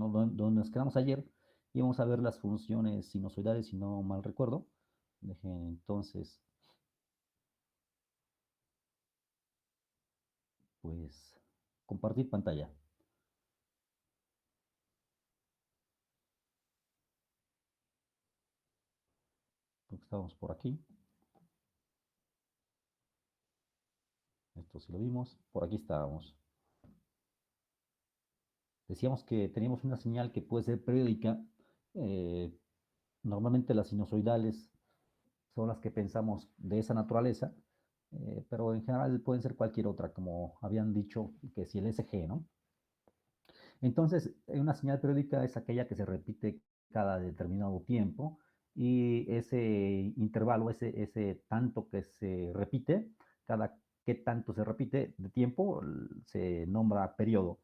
¿no? Donde nos quedamos ayer y vamos a ver las funciones sinusoidales, si no mal recuerdo. Dejen entonces, pues, compartir pantalla. Creo que estábamos por aquí. Esto sí lo vimos. Por aquí estábamos. Decíamos que teníamos una señal que puede ser periódica. eh, Normalmente las sinusoidales son las que pensamos de esa naturaleza, pero en general pueden ser cualquier otra, como habían dicho, que si el SG, ¿no? Entonces, una señal periódica es aquella que se repite cada determinado tiempo y ese intervalo, ese tanto que se repite, cada qué tanto se repite de tiempo, se nombra periodo.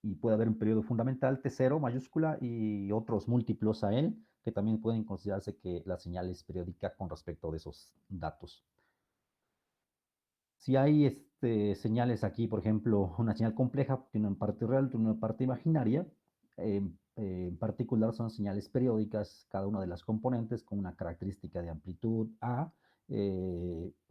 Y puede haber un periodo fundamental, T0 mayúscula, y otros múltiplos a él, que también pueden considerarse que la señal es periódica con respecto de esos datos. Si hay señales aquí, por ejemplo, una señal compleja, tiene una parte real, tiene una parte imaginaria. En particular son señales periódicas, cada una de las componentes con una característica de amplitud A,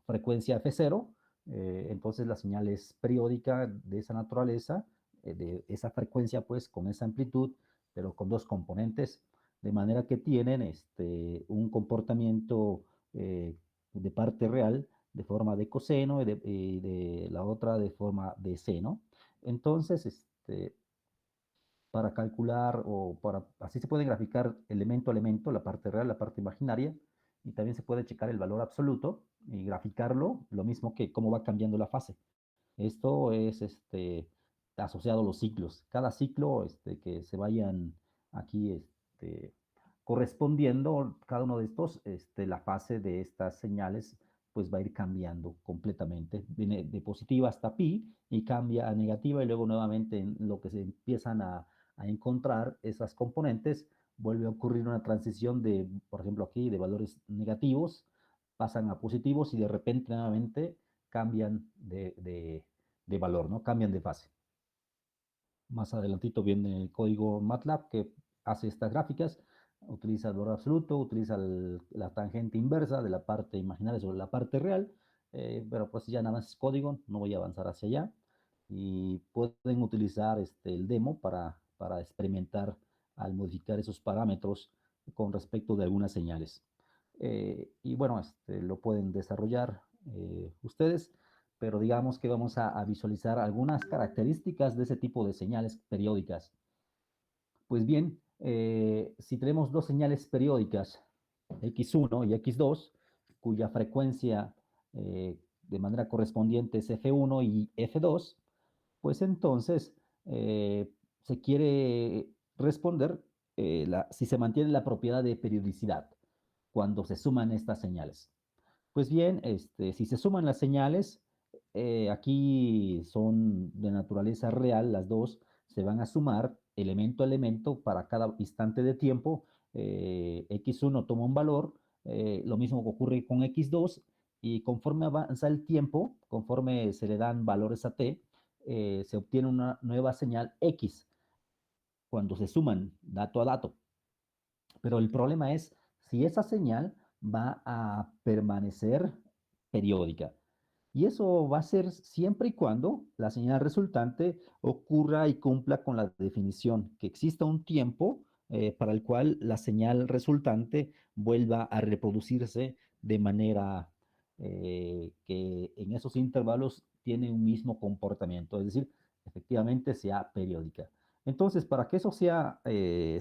frecuencia F0. Entonces la señal es periódica de esa naturaleza, de esa frecuencia, pues, con esa amplitud, pero con dos componentes, de manera que tienen un comportamiento de parte real de forma de coseno y de la otra de forma de seno. Entonces, para calcular así se puede graficar elemento a elemento, la parte real, la parte imaginaria, y también se puede checar el valor absoluto y graficarlo, lo mismo que cómo va cambiando la fase. Esto es asociado a los ciclos. Cada ciclo que se vayan aquí correspondiendo, cada uno de estos, la fase de estas señales pues va a ir cambiando completamente. Viene de positiva hasta pi y cambia a negativa y luego nuevamente en lo que se empiezan a encontrar esas componentes, vuelve a ocurrir una transición de, por ejemplo aquí, de valores negativos, pasan a positivos y de repente nuevamente cambian de valor, ¿no? Cambian de fase. Más adelantito viene el código MATLAB que hace estas gráficas, utiliza el valor absoluto, utiliza la tangente inversa de la parte imaginaria sobre la parte real, pero pues ya nada más es código, no voy a avanzar hacia allá. Y pueden utilizar el demo para experimentar al modificar esos parámetros con respecto de algunas señales. Y bueno, lo pueden desarrollar ustedes, pero digamos que vamos a visualizar algunas características de ese tipo de señales periódicas. Pues bien, si tenemos dos señales periódicas, X1 y X2, cuya frecuencia de manera correspondiente es F1 y F2, pues entonces se quiere responder si se mantiene la propiedad de periodicidad cuando se suman estas señales. Pues bien, si se suman las señales, aquí son de naturaleza real, las dos se van a sumar elemento a elemento para cada instante de tiempo. X1 toma un valor, lo mismo que ocurre con X2, y conforme avanza el tiempo, conforme se le dan valores a t, se obtiene una nueva señal X cuando se suman dato a dato. Pero el problema es si esa señal va a permanecer periódica. Y eso va a ser siempre y cuando la señal resultante ocurra y cumpla con la definición, que exista un tiempo para el cual la señal resultante vuelva a reproducirse de manera que en esos intervalos tiene un mismo comportamiento, es decir, efectivamente sea periódica. Entonces, para que eso sea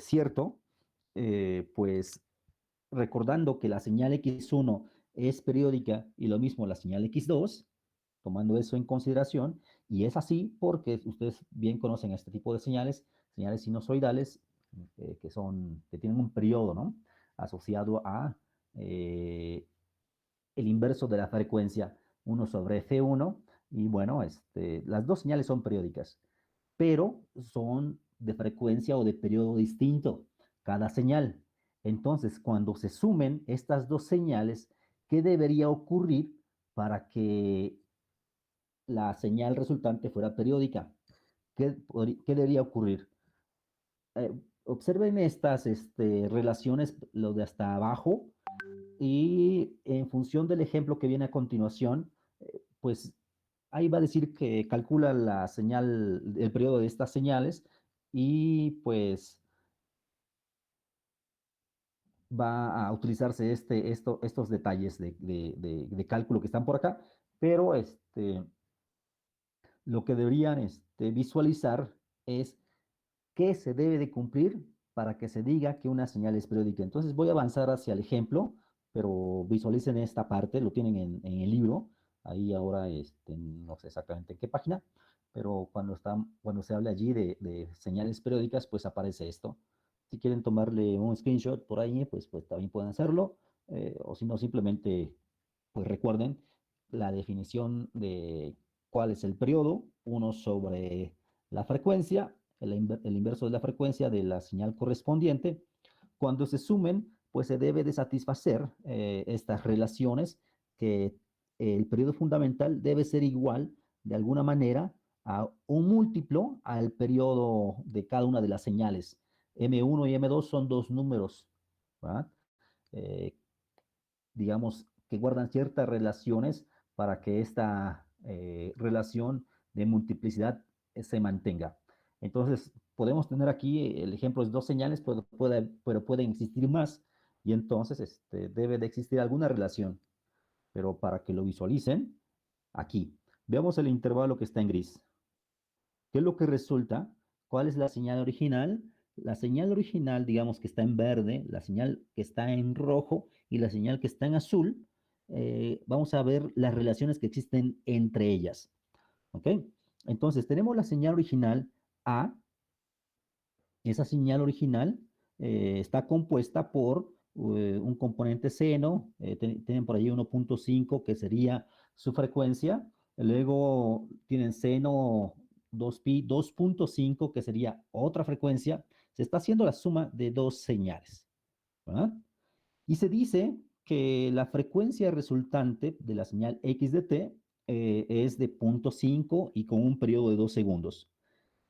cierto, pues recordando que la señal X1 es periódica y lo mismo la señal X2, tomando eso en consideración, y es así porque ustedes bien conocen este tipo de señales, señales sinusoidales, que tienen un periodo, ¿no? Asociado a el inverso de la frecuencia 1 sobre F1, y bueno, las dos señales son periódicas, pero son de frecuencia o de periodo distinto cada señal. Entonces, cuando se sumen estas dos señales, ¿qué debería ocurrir para que la señal resultante fuera periódica? ¿Qué debería ocurrir? eh, observen estas relaciones, lo de hasta abajo, y en función del ejemplo que viene a continuación, pues ahí va a decir que calcula la señal, el periodo de estas señales, y pues va a utilizarse estos detalles de cálculo que están por acá, pero lo que deberían visualizar es qué se debe de cumplir para que se diga que una señal es periódica. Entonces voy a avanzar hacia el ejemplo, pero visualicen esta parte, lo tienen en el libro, ahí ahora no sé exactamente en qué página, pero cuando se habla allí de señales periódicas, pues aparece esto. Si quieren tomarle un screenshot por ahí, pues también pueden hacerlo, o si no, simplemente pues recuerden la definición de cuál es el periodo, uno sobre la frecuencia, el inverso de la frecuencia de la señal correspondiente. Cuando se sumen, pues se debe de satisfacer estas relaciones, que el periodo fundamental debe ser igual de alguna manera a un múltiplo al periodo de cada una de las señales. M1 y M2 son dos números, ¿verdad? Eh, digamos, que guardan ciertas relaciones para que esta relación de multiplicidad se mantenga. Entonces, podemos tener aquí el ejemplo de dos señales, pero pueden existir más, y entonces debe de existir alguna relación, pero para que lo visualicen, aquí, veamos el intervalo que está en gris. ¿Qué es lo que resulta? ¿Cuál es la señal original? La señal original, digamos que está en verde, la señal que está en rojo y la señal que está en azul. Vamos a ver las relaciones que existen entre ellas. ¿Ok? Entonces, tenemos la señal original A. Esa señal original está compuesta por un componente seno, tienen por ahí 1.5 que sería su frecuencia, luego tienen seno 2pi, 2.5 que sería otra frecuencia. Se está haciendo la suma de dos señales, ¿verdad? Y se dice que la frecuencia resultante de la señal x de t es de 0.5 y con un periodo de 2 segundos.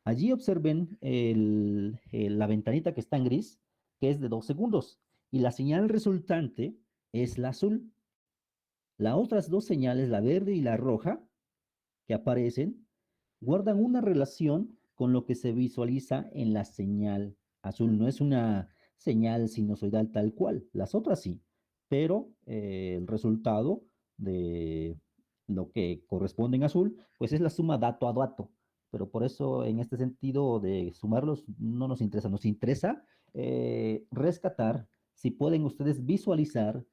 Allí observen la ventanita que está en gris, que es de 2 segundos, y la señal resultante es la azul. Las otras dos señales, la verde y la roja, que aparecen, guardan una relación con lo que se visualiza en la señal azul. No es una señal sinusoidal tal cual, las otras sí, pero el resultado de lo que corresponde en azul, pues es la suma dato a dato. Pero por eso, en este sentido de sumarlos, no nos interesa rescatar si pueden ustedes visualizar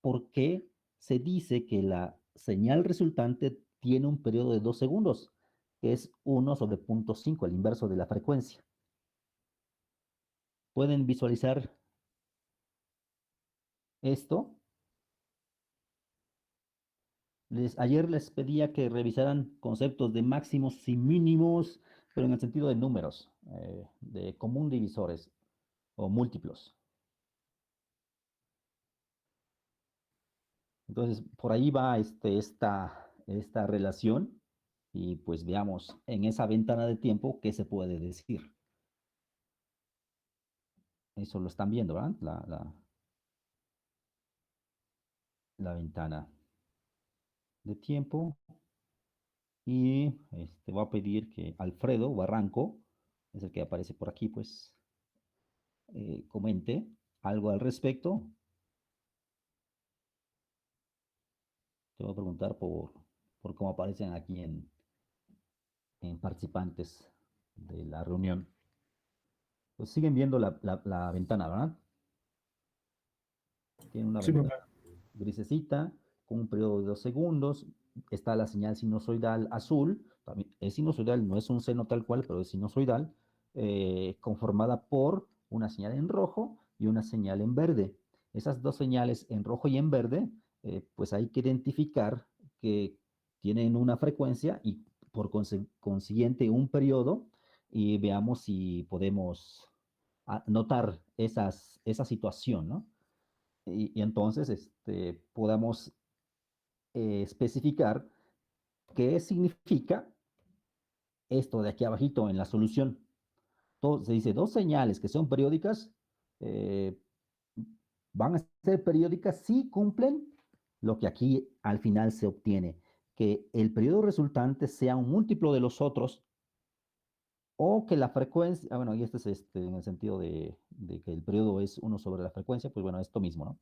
por qué se dice que la señal resultante tiene un periodo de 2 segundos, que es 1/0.5, el inverso de la frecuencia. ¿Pueden visualizar esto? Ayer les pedía que revisaran conceptos de máximos y mínimos, pero en el sentido de números, de común divisores o múltiplos. Entonces, por ahí va esta relación, y pues veamos en esa ventana de tiempo qué se puede decir. Eso lo están viendo, ¿verdad? La ventana de tiempo. Y voy a pedir que Alfredo Barranco, es el que aparece por aquí, pues comente algo al respecto. Te voy a preguntar por cómo aparecen aquí en participantes de la reunión. Pues siguen viendo la ventana, ¿verdad? Tiene una Sí, ventana papá. grisecita con un periodo de 2 segundos. Está la señal sinusoidal azul, también es sinusoidal, no es un seno tal cual, pero es sinusoidal, conformada por una señal en rojo y una señal en verde. Esas dos señales en rojo y en verde, pues hay que identificar que tienen una frecuencia y por consiguiente un periodo, y veamos si podemos notar esa situación, ¿no? Y entonces podamos especificar qué significa esto de aquí abajito en la solución. se dice dos señales que son periódicas, eh, van a ser periódicas si cumplen lo que aquí al final se obtiene, que el periodo resultante sea un múltiplo de los otros o que la frecuencia, bueno, y este es en el sentido de que el periodo es uno sobre la frecuencia, pues bueno, esto mismo, ¿no?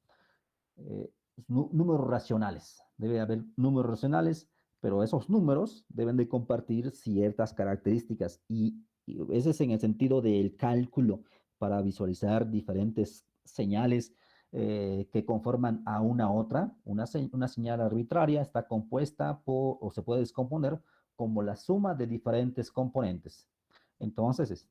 Números racionales. Debe haber números racionales, pero esos números deben de compartir ciertas características y ese es en el sentido del cálculo para visualizar diferentes señales que conforman a una otra. Una señal arbitraria está compuesta por, o se puede descomponer como la suma de diferentes componentes. Entonces,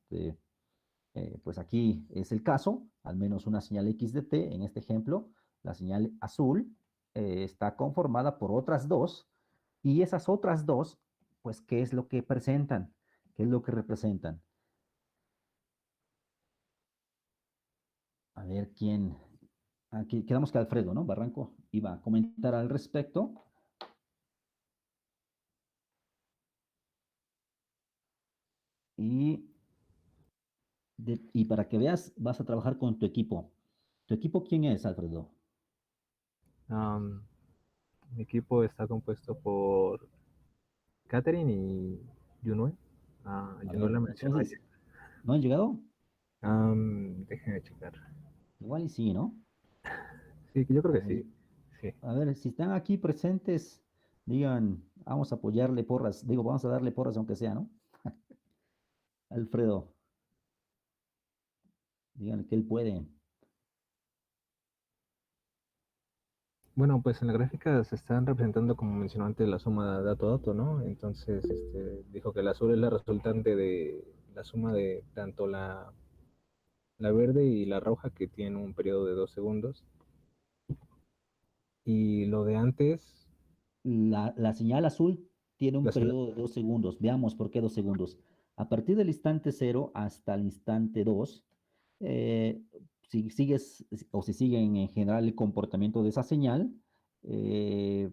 pues aquí es el caso, al menos una señal x de t, en este ejemplo, la señal azul está conformada por otras dos, y esas otras dos, pues, ¿qué es lo que presentan? ¿Qué es lo que representan? A ver quién, aquí quedamos que Alfredo, ¿no? Barranco iba a comentar al respecto, y, y para que veas, vas a trabajar con tu equipo. ¿Tu equipo quién es, Alfredo? Am, Mi equipo está compuesto por Catherine y Junue. A Junue ver, la mencionó entonces, ayer. ¿no han llegado? Déjenme checar. Igual y sí, ¿no? Sí, yo creo A que ver, sí. Sí. a ver, si están aquí presentes, digan, vamos a apoyarle porras, digo, vamos a darle porras aunque sea, ¿no? Alfredo, digan que él puede. Bueno, pues en la gráfica se están representando, como mencionó antes, la suma dato-dato, ¿no? Entonces, dijo que el azul es la resultante de la suma de tanto la verde y la roja, que tienen un periodo de 2 segundos. Y lo de antes, La señal azul tiene un la señal- periodo de 2 segundos. Veamos por qué 2 segundos. A partir del instante cero hasta el instante 2, eh, si sigues o si siguen en general el comportamiento de esa señal, eh,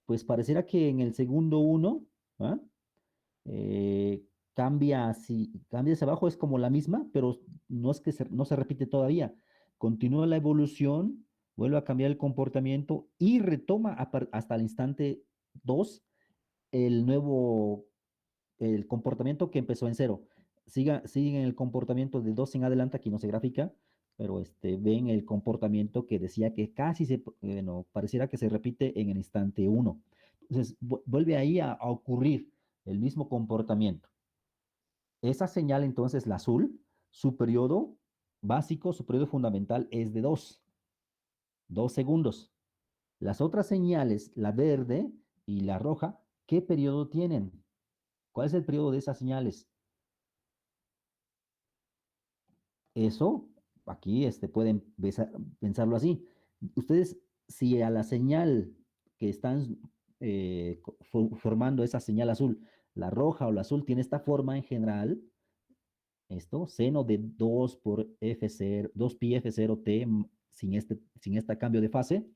pues pareciera que en el segundo uno, ¿ah? eh, cambia hacia abajo, es como la misma, pero no es que no se repite todavía. Continúa la evolución, vuelve a cambiar el comportamiento y retoma hasta el instante 2 el nuevo, el comportamiento que empezó en cero. Sigue en el comportamiento de 2 en adelante, aquí no se grafica, pero ven el comportamiento que decía que casi bueno, pareciera que se repite en el instante uno. Entonces, vuelve ahí a ocurrir el mismo comportamiento. Esa señal, entonces, la azul, su periodo básico, su periodo fundamental es de 2 segundos. Las otras señales, la verde y la roja, ¿qué periodo tienen? ¿Cuál es el periodo de esas señales? Eso, aquí pueden pensarlo así. Ustedes, si a la señal que están formando esa señal azul, la roja o la azul tiene esta forma en general, seno de 2 por F0, 2 pi F0 t sin este cambio de fase,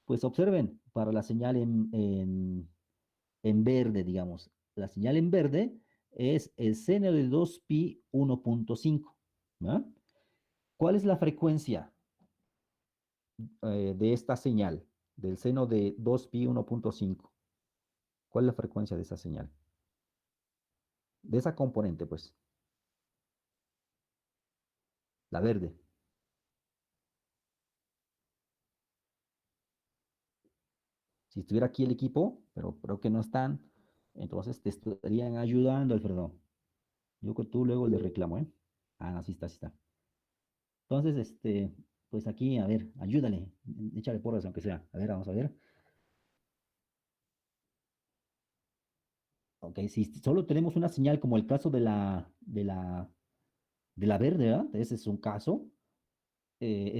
pues observen, para la señal en verde, digamos, la señal en verde es el seno de 2 pi 1.5. ¿Va? ¿Cuál es la frecuencia de esta señal, del seno de 2 pi 1.5? ¿Cuál es la frecuencia de esa señal? De esa componente, pues, la verde. Si estuviera aquí el equipo, pero creo que no están, entonces te estarían ayudando, Alfredo. Yo que tú luego le reclamo, ¿eh? Ah, no, sí está, sí está. Entonces, pues aquí, a ver, ayúdale, échale porras aunque sea. A ver, vamos a ver. Ok, si solo tenemos una señal como el caso de la verde, ¿verdad? Ese es un caso.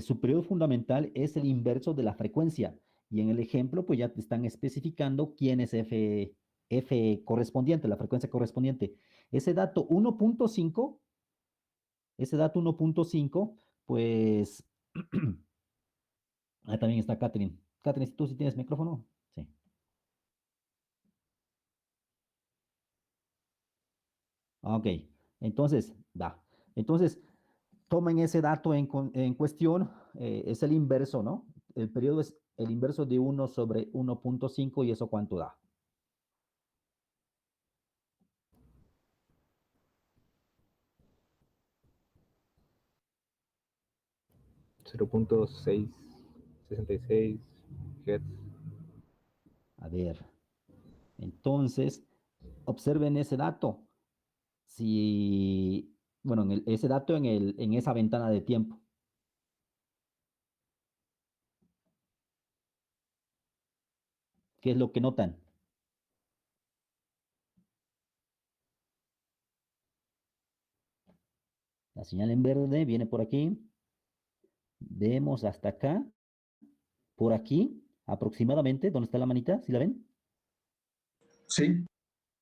Su periodo fundamental es el inverso de la frecuencia. Y en el ejemplo, pues ya te están especificando quién es F correspondiente, la frecuencia correspondiente. Ese dato 1.5, ese dato 1.5, pues, ahí también está Catherine. Catherine, ¿tú sí tienes micrófono? Sí. Ok, entonces, va. Entonces, tomen ese dato en cuestión, es el inverso, ¿no? El periodo es el inverso de 1/1.5 y eso ¿cuánto da? 0.666 Hz. A ver, entonces, observen ese dato. Si, bueno, ese dato en esa ventana de tiempo. ¿Qué es lo que notan? La señal en verde viene por aquí. Vemos hasta acá, por aquí, aproximadamente, ¿dónde está la manita? ¿Sí la ven? Sí,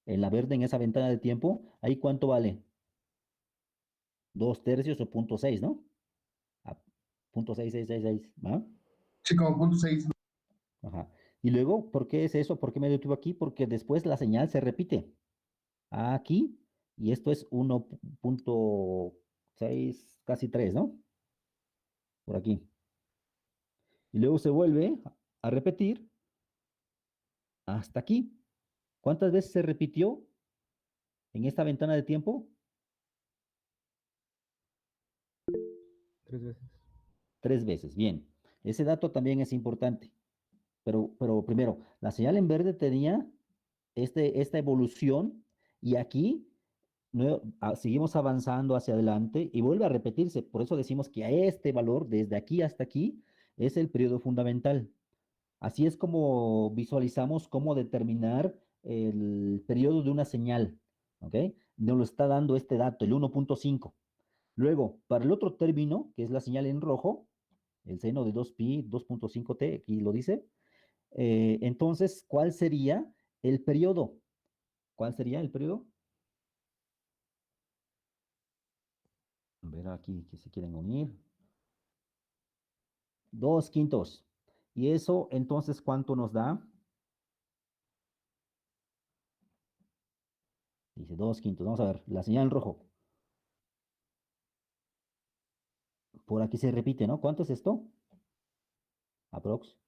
En la verde, en esa ventana de tiempo, ¿ahí cuánto vale? 2/3 o 0.6, ¿no? A 0.6666, ¿va? sí, como punto 6. Ajá. Y luego, ¿por qué es eso? ¿Por qué me detuve aquí? Porque después la señal se repite. Aquí, y esto es 1.6, casi 3, ¿no? Por aquí. Y luego se vuelve a repetir hasta aquí. ¿Cuántas veces se repitió en esta ventana de tiempo? 3 veces. 3 veces. Bien. Ese dato también es importante. Pero primero, la señal en verde tenía esta evolución y aquí seguimos avanzando hacia adelante y vuelve a repetirse. Por eso decimos que a este valor, desde aquí hasta aquí, es el periodo fundamental. Así es como visualizamos cómo determinar el periodo de una señal. ¿Ok? Nos lo está dando este dato, el 1.5. Luego, para el otro término, que es la señal en rojo, el seno de 2pi, 2.5t, aquí lo dice. Entonces, ¿cuál sería el periodo? ¿Cuál sería el periodo? A ver aquí que se quieren unir. 2/5. Y eso, entonces, ¿cuánto nos da? Dice 2/5. Vamos a ver, la señal en rojo. Por aquí se repite, ¿no? ¿Cuánto es esto? Aprox.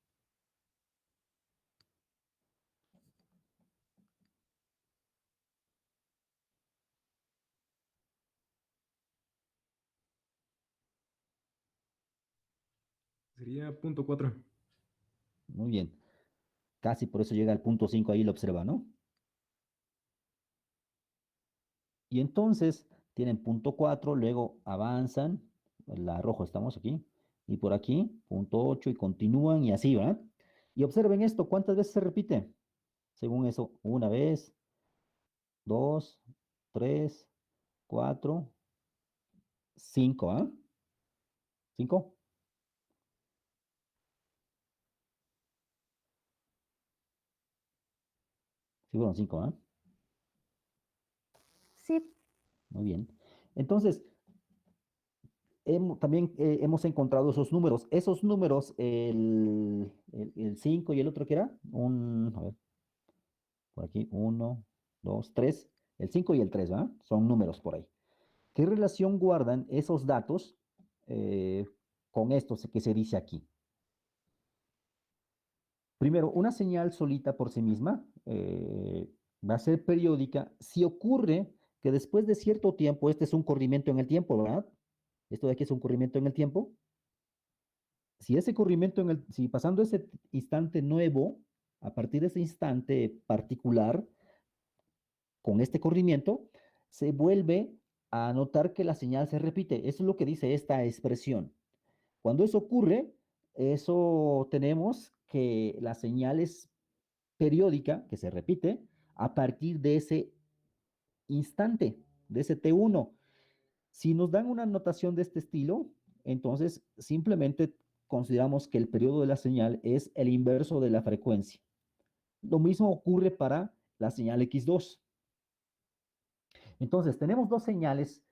Sería 0.4. Muy bien. Casi por eso llega al punto 5 ahí, lo observa, ¿no? Y entonces tienen punto 4, luego avanzan, la rojo estamos aquí, y por aquí, punto 8, y continúan y así, ¿verdad? Y observen esto, ¿cuántas veces se repite? Según eso, una vez, dos, tres, cuatro, cinco, ¿ah? ¿Cinco? Sí, fueron cinco, ¿ah? Sí, Muy bien. Entonces, también hemos encontrado esos números. Esos números, el 5 y el otro que era, a ver, por aquí, uno, dos, tres, el 5 y el 3, ¿verdad? Son números por ahí. ¿Qué relación guardan esos datos eh, con esto que se dice aquí? Primero, una señal solita por sí misma va a ser periódica si ocurre que después de cierto tiempo, este es un corrimiento en el tiempo, ¿verdad? Esto de aquí es un corrimiento en el tiempo. Si ese corrimiento si pasando ese instante nuevo, a partir de ese instante particular, con este corrimiento, se vuelve a notar que la señal se repite. Eso es lo que dice esta expresión. Cuando eso ocurre, eso tenemos que la señal es periódica, que se repite, a partir de ese instante, de ese T1. Si nos dan una notación de este estilo, entonces simplemente consideramos que el periodo de la señal es el inverso de la frecuencia. Lo mismo ocurre para la señal X2. Entonces, tenemos dos señales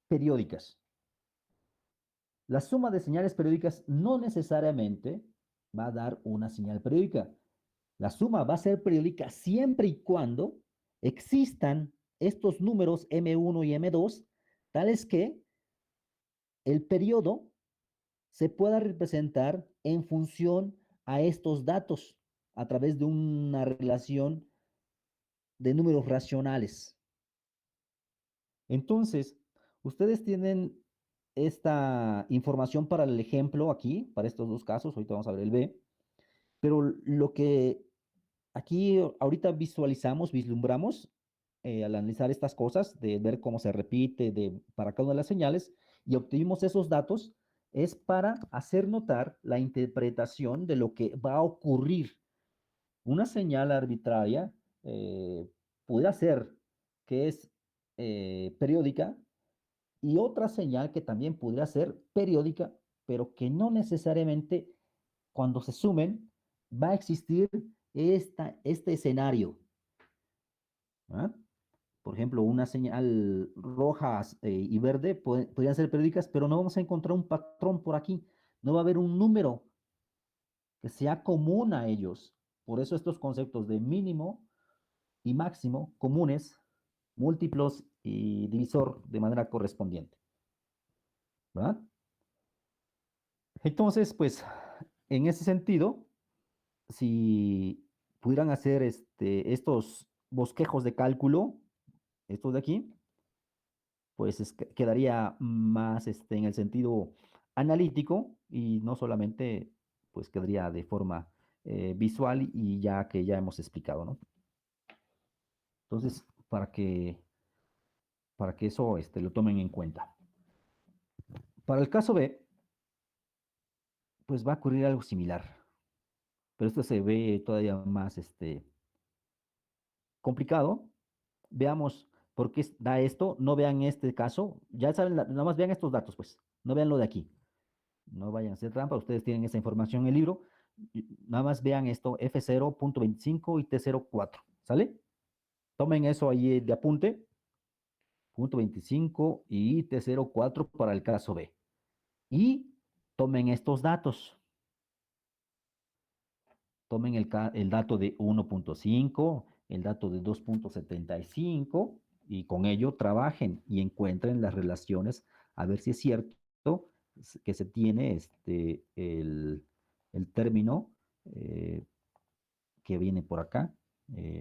periódicas. La suma de señales periódicas no necesariamente va a dar una señal periódica. La suma va a ser periódica siempre y cuando existan estos números M1 y M2, tales que el periodo se pueda representar en función a estos datos a través de una relación de números racionales. Entonces, ustedes tienen esta información para el ejemplo aquí, para estos dos casos, ahorita vamos a ver el B, pero lo que aquí ahorita visualizamos, vislumbramos al analizar estas cosas, de ver cómo se repite para cada una de las señales y obtuvimos esos datos, es para hacer notar la interpretación de lo que va a ocurrir. Una señal arbitraria puede ser que es periódica y otra señal que también pudiera ser periódica, pero que no necesariamente cuando se sumen va a existir este escenario. ¿Ah? Por ejemplo, una señal roja y verde podrían ser periódicas, pero no vamos a encontrar un patrón por aquí. No va a haber un número que sea común a ellos. Por eso estos conceptos de mínimo y máximo comunes, múltiplos y divisor de manera correspondiente. ¿Verdad? Entonces, pues, en ese sentido, si pudieran hacer estos bosquejos de cálculo, estos de aquí, pues quedaría más en el sentido analítico y no solamente, pues quedaría de forma visual y ya que ya hemos explicado, ¿no? Entonces, para que eso lo tomen en cuenta. Para el caso B, pues va a ocurrir algo similar, pero esto se ve todavía más complicado. Veamos por qué da esto. No vean este caso. Ya saben, nada más vean estos datos, pues. No vean lo de aquí. No vayan a hacer trampa. Ustedes tienen esa información en el libro. Nada más vean esto, F0.25 y T04. ¿Sale? Tomen eso ahí de apunte. Punto 25 y T04 para el caso B. Y tomen estos datos. Tomen el dato de 1.5, el dato de 2.75 y con ello trabajen y encuentren las relaciones a ver si es cierto que se tiene el término que viene por acá,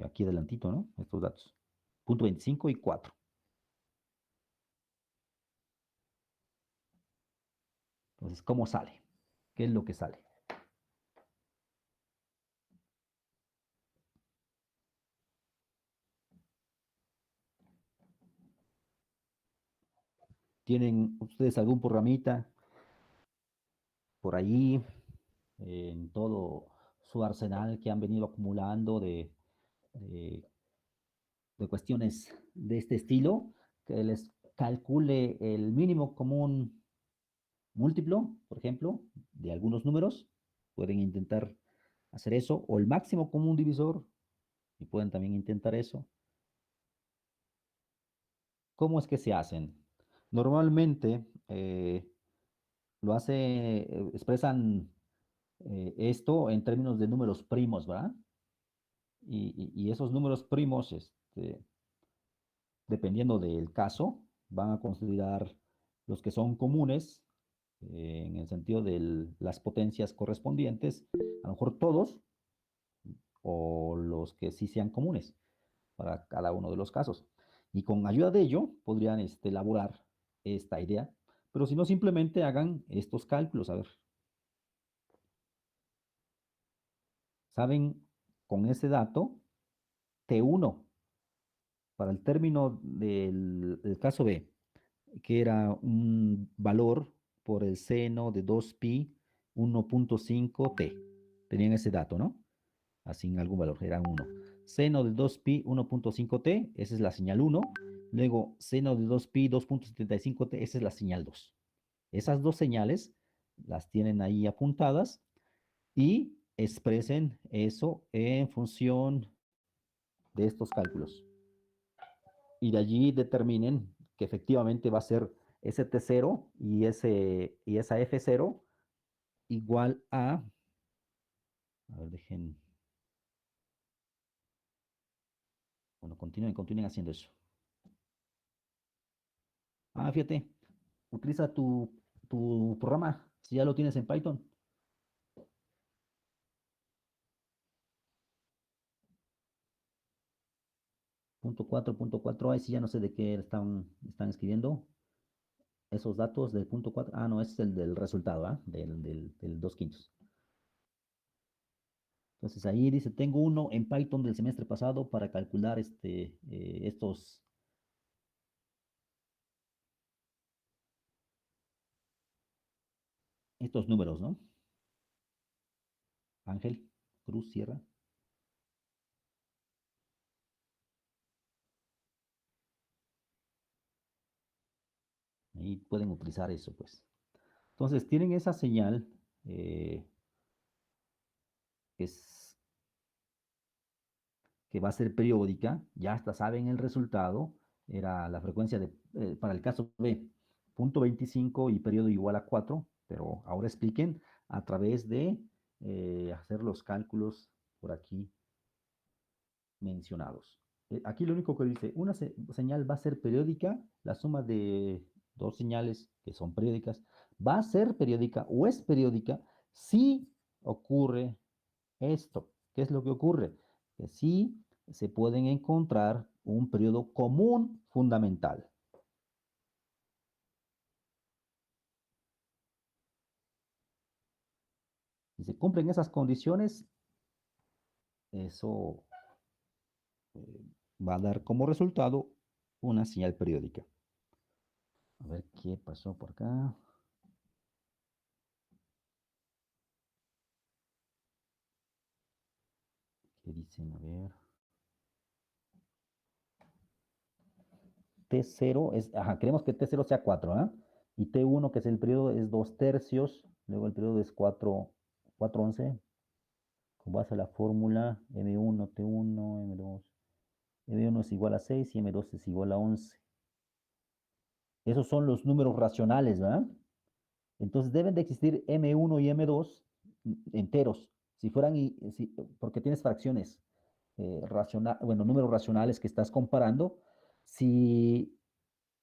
aquí adelantito, ¿no? Estos datos. Punto 25 y 4. Entonces, ¿cómo sale? ¿Qué es lo que sale? ¿Tienen ustedes algún programita por allí en todo su arsenal que han venido acumulando de, de cuestiones de este estilo, que les calcule el mínimo común múltiplo, por ejemplo, de algunos números? Pueden intentar hacer eso, o el máximo común divisor, y pueden también intentar eso. ¿Cómo es que se hacen? Normalmente expresan esto en términos de números primos, ¿verdad? Y esos números primos, dependiendo del caso, van a considerar los que son comunes, en el sentido de las potencias correspondientes, a lo mejor todos, o los que sí sean comunes para cada uno de los casos. Y con ayuda de ello podrían elaborar esta idea, pero si no, simplemente hagan estos cálculos. A ver, saben con ese dato T1 para el término del caso B, que era un valor por el seno de 2pi 1.5t. Tenían ese dato, ¿no? Así en algún valor, era 1. Seno de 2pi 1.5t, esa es la señal 1. Luego, seno de 2pi 2.75t, esa es la señal 2. Esas dos señales las tienen ahí apuntadas y expresen eso en función de estos cálculos. Y de allí determinen que efectivamente va a ser ese T0 y esa F0 igual a ver, bueno, continúen haciendo eso. Fíjate, utiliza tu tu programa, si ya lo tienes en Python. Punto cuatro, ahí sí ya no sé de qué están escribiendo esos datos del punto 4. Ah, no, ese es el del resultado, ¿ah? Del 2 quintos. Entonces ahí dice, tengo uno en Python del semestre pasado para calcular estos números, ¿no? Ángel, Cruz, Sierra. Ahí pueden utilizar eso, pues. Entonces tienen esa señal, eh, es, que va a ser periódica, ya hasta saben el resultado, era la frecuencia para el caso B, punto 25 y periodo igual a 4, pero ahora expliquen a través de hacer los cálculos por aquí mencionados. Aquí lo único que dice, una señal va a ser periódica, la suma de dos señales que son periódicas va a ser periódica o es periódica si ocurre esto. ¿Qué es lo que ocurre? Que si se pueden encontrar un periodo común fundamental. Si se cumplen esas condiciones, eso va a dar como resultado una señal periódica. A ver qué pasó por acá. ¿Qué dicen? A ver. T0 es, ajá, queremos que T0 sea 4, ¿ah? Y T1, que es el periodo, es 2 tercios. Luego el periodo es 4/11. Con base a la fórmula M1, T1, M2. M1 es igual a 6 y M2 es igual a 11. Esos son los números racionales, ¿verdad? Entonces deben de existir M1 y M2 enteros. Si fueran, porque tienes fracciones bueno, números racionales que estás comparando. Si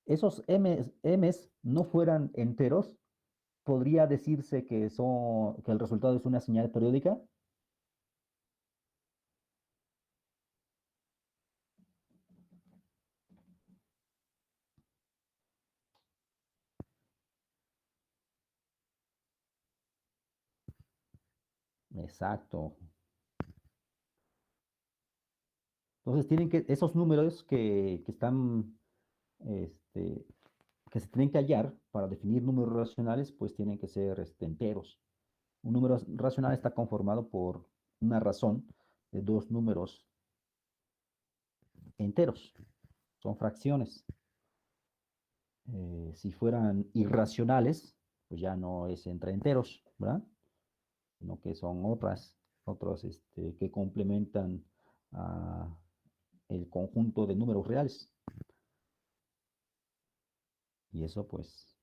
esos M's no fueran enteros, podría decirse que el resultado es una señal periódica. Exacto. Entonces tienen esos números que están, este, que se tienen que hallar para definir números racionales, pues tienen que ser enteros. Un número racional está conformado por una razón de dos números enteros, son fracciones. Si fueran irracionales, pues ya no es entre enteros, ¿verdad? Sino que son otros que complementan a el conjunto de números reales. Y eso pues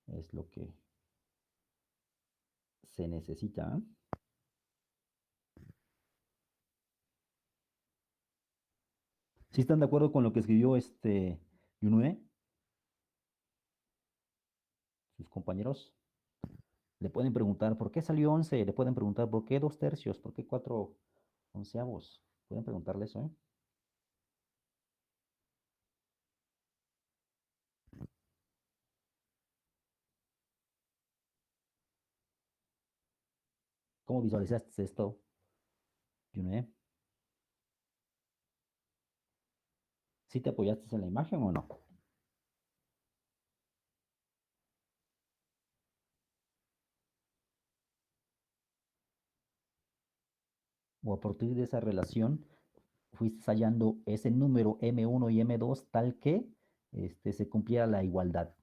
es lo que se necesita. ¿Sí están de acuerdo con lo que escribió Yunue, sus compañeros? Le pueden preguntar por qué salió 11, le pueden preguntar por qué 2 tercios, por qué 4 onceavos. Pueden preguntarle eso, ¿eh? ¿Cómo visualizaste esto, Yunue? ¿Sí te apoyaste en la imagen o no? O a partir de esa relación fuiste hallando ese número M1 y M2 tal que se cumpliera la igualdad.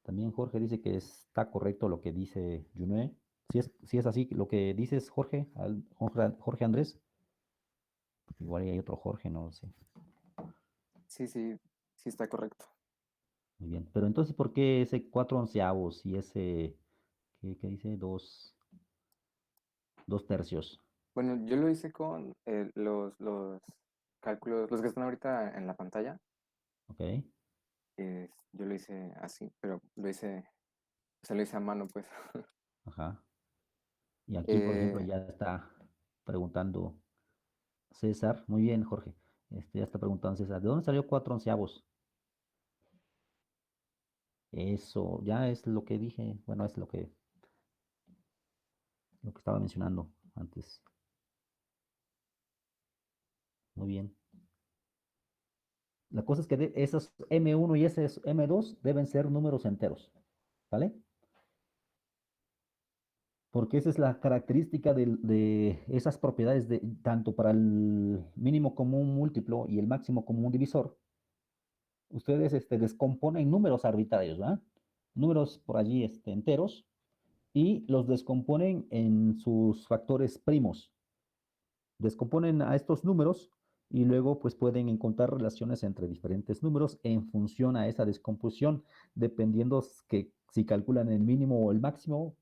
También Jorge dice que está correcto lo que dice Junue. Si es así lo que dices, Jorge, Jorge Andrés, igual hay otro Jorge, no lo sé. Sí, sí, sí está correcto. Muy bien. Pero entonces, ¿por qué ese 4 onceavos y ese, qué dice? Dos tercios. Bueno, yo lo hice con los cálculos, los que están ahorita en la pantalla. Ok, Yo lo hice así, pero lo hice a mano, pues. ajá. Y aquí, por ejemplo, Eh, ya está preguntando César. Muy bien, Jorge. Ya está preguntando César, ¿de dónde salió 4/11? Eso, ya es lo que dije. Bueno, es lo que estaba mencionando antes. Muy bien. La cosa es que esos M1 y esos M2 deben ser números enteros. ¿Vale? Porque esa es la característica de esas propiedades tanto para el mínimo común múltiplo y el máximo común divisor. Ustedes descomponen números arbitrarios, ¿verdad? Números por allí enteros y los descomponen en sus factores primos. Descomponen a estos números y luego pues pueden encontrar relaciones entre diferentes números en función a esa descomposición, dependiendo que si calculan el mínimo o el máximo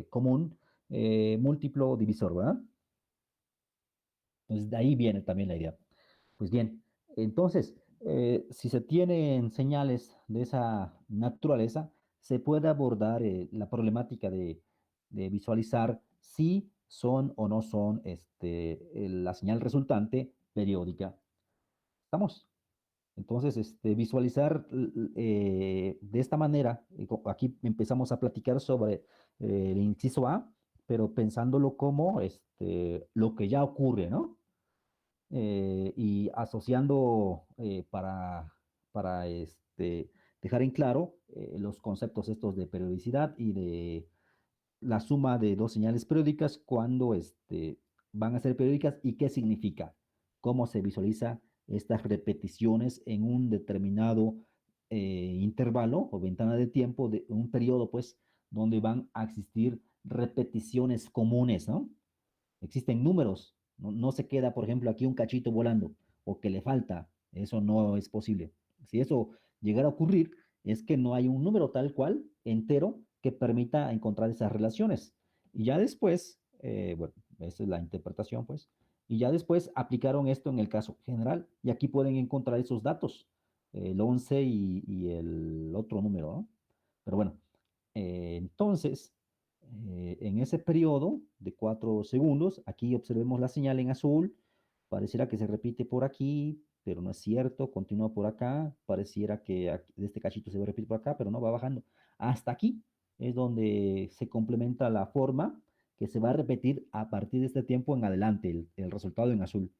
común múltiplo divisor, ¿verdad? Entonces de ahí viene también la idea. Pues bien, entonces, si se tienen señales de esa naturaleza, se puede abordar la problemática de visualizar si son o no son la señal resultante periódica. ¿Estamos? Entonces, visualizar de esta manera, aquí empezamos a platicar sobre el inciso A, pero pensándolo como lo que ya ocurre, ¿no? Y asociando para dejar en claro los conceptos estos de periodicidad y de la suma de dos señales periódicas cuando van a ser periódicas y qué significa, cómo se visualiza estas repeticiones en un determinado intervalo o ventana de tiempo, de un periodo, pues, donde van a existir repeticiones comunes, ¿no? Existen números, no se queda, por ejemplo, aquí un cachito volando o que le falta, eso no es posible. Si eso llegara a ocurrir, es que no hay un número tal cual, entero, que permita encontrar esas relaciones. Y ya después, bueno, esa es la interpretación, pues, y ya después aplicaron esto en el caso general y aquí pueden encontrar esos datos, el 11 y el otro número, ¿no? Pero bueno, entonces, en ese periodo de 4 segundos, aquí observemos la señal en azul, pareciera que se repite por aquí, pero no es cierto, continúa por acá, pareciera que de este cachito se va a repetir por acá, pero no va bajando. Hasta aquí es donde se complementa la forma que se va a repetir a partir de este tiempo en adelante, el resultado en azul.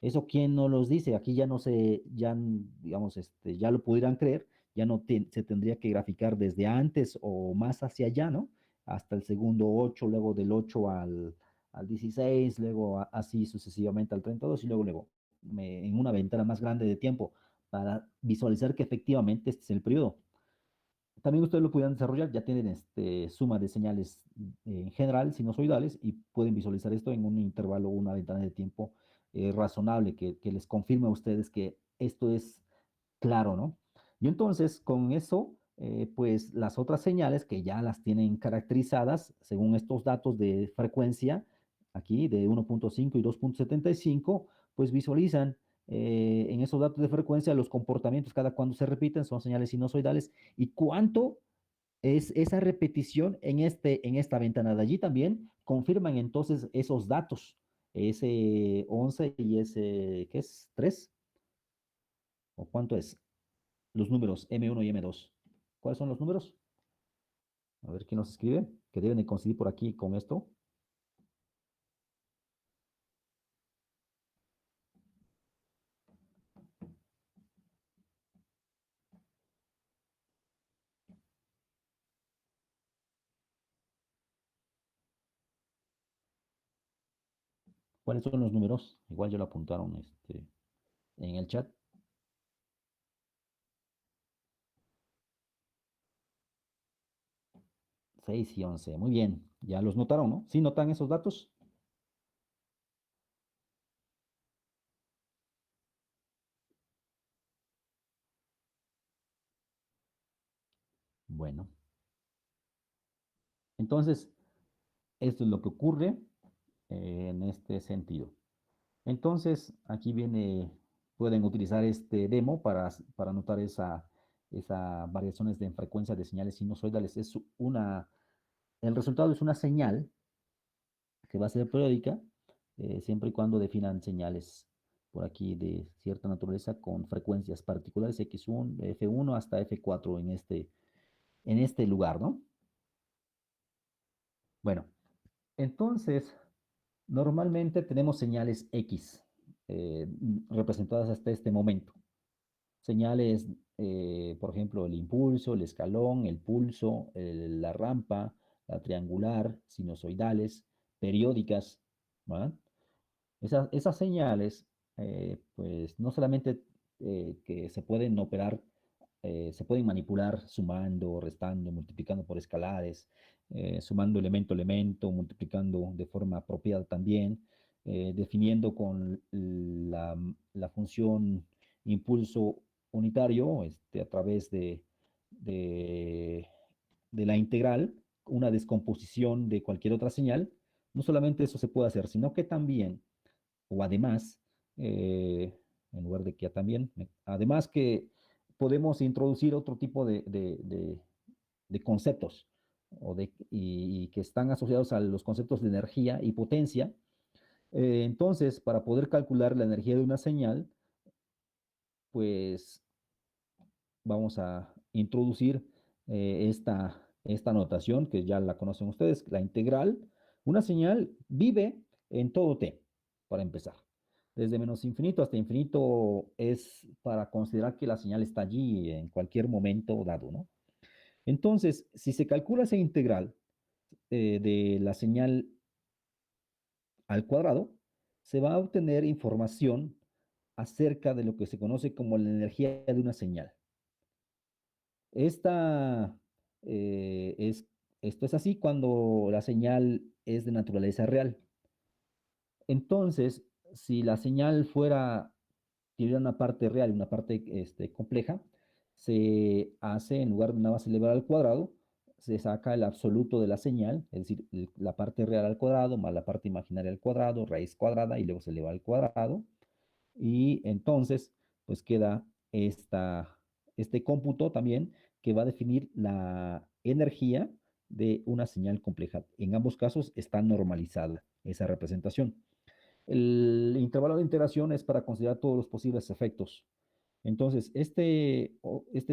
Eso, ¿quién nos los dice? Aquí ya no se, ya, digamos, ya lo pudieran creer, ya no se tendría que graficar desde antes o más hacia allá, ¿no? Hasta el segundo 8, luego del 8 al 16, luego así sucesivamente al 32 y luego en una ventana más grande de tiempo para visualizar que efectivamente este es el periodo. También ustedes lo pudieran desarrollar, ya tienen suma de señales en general, sinusoidales, y pueden visualizar esto en un intervalo o una ventana de tiempo razonable que les confirme a ustedes que esto es claro, ¿no? Y entonces, con eso, pues las otras señales que ya las tienen caracterizadas según estos datos de frecuencia, aquí de 1.5 y 2.75, pues visualizan en esos datos de frecuencia los comportamientos cada cuando se repiten, son señales sinusoidales, y cuánto es esa repetición en esta ventana. De allí también confirman entonces esos datos, ese 11 y ese, ¿qué es? 3, ¿o cuánto es? Los números M1 y M2. ¿Cuáles son los números? A ver quién nos escribe, que deben de coincidir por aquí con esto. ¿Cuáles son los números? Igual ya lo apuntaron en el chat. 6 y 11. Muy bien. Ya los notaron, ¿no? ¿Sí notan esos datos? Bueno. Entonces, esto es lo que ocurre en este sentido. Entonces, aquí viene pueden utilizar este demo para notar esa variaciones de frecuencia de señales sinusoidales. El resultado es una señal que va a ser periódica, siempre y cuando definan señales por aquí de cierta naturaleza con frecuencias particulares X1, F1 hasta F4 en este lugar, ¿no? Bueno, entonces, normalmente tenemos señales X representadas hasta este momento. Señales, por ejemplo, el impulso, el escalón, el pulso, la rampa, la triangular, sinusoidales, periódicas, ¿verdad? Esas señales, pues no solamente que se pueden operar, se pueden manipular sumando, restando, multiplicando por escalares, sumando elemento a elemento, multiplicando de forma apropiada también, definiendo con la función impulso unitario a través de, de la integral, una descomposición de cualquier otra señal. No solamente eso se puede hacer, sino que también o además, en lugar de que también, además que podemos introducir otro tipo de conceptos y que están asociados a los conceptos de energía y potencia. Entonces, para poder calcular la energía de una señal, pues vamos a introducir esta notación que ya la conocen ustedes, la integral. Una señal vive en todo t, para empezar. Desde menos infinito hasta infinito es para considerar que la señal está allí en cualquier momento dado, ¿no? Entonces, si se calcula esa integral de la señal al cuadrado, se va a obtener información acerca de lo que se conoce como la energía de una señal. Esta, esto es así cuando la señal es de naturaleza real. Entonces, si la señal tiene una parte real y una parte compleja, se hace, en lugar de una base elevada al cuadrado, se saca el absoluto de la señal, es decir, la parte real al cuadrado más la parte imaginaria al cuadrado, raíz cuadrada, y luego se eleva al cuadrado. Y entonces, pues queda este cómputo también que va a definir la energía de una señal compleja. En ambos casos está normalizada esa representación. El intervalo de integración es para considerar todos los posibles efectos. Entonces, este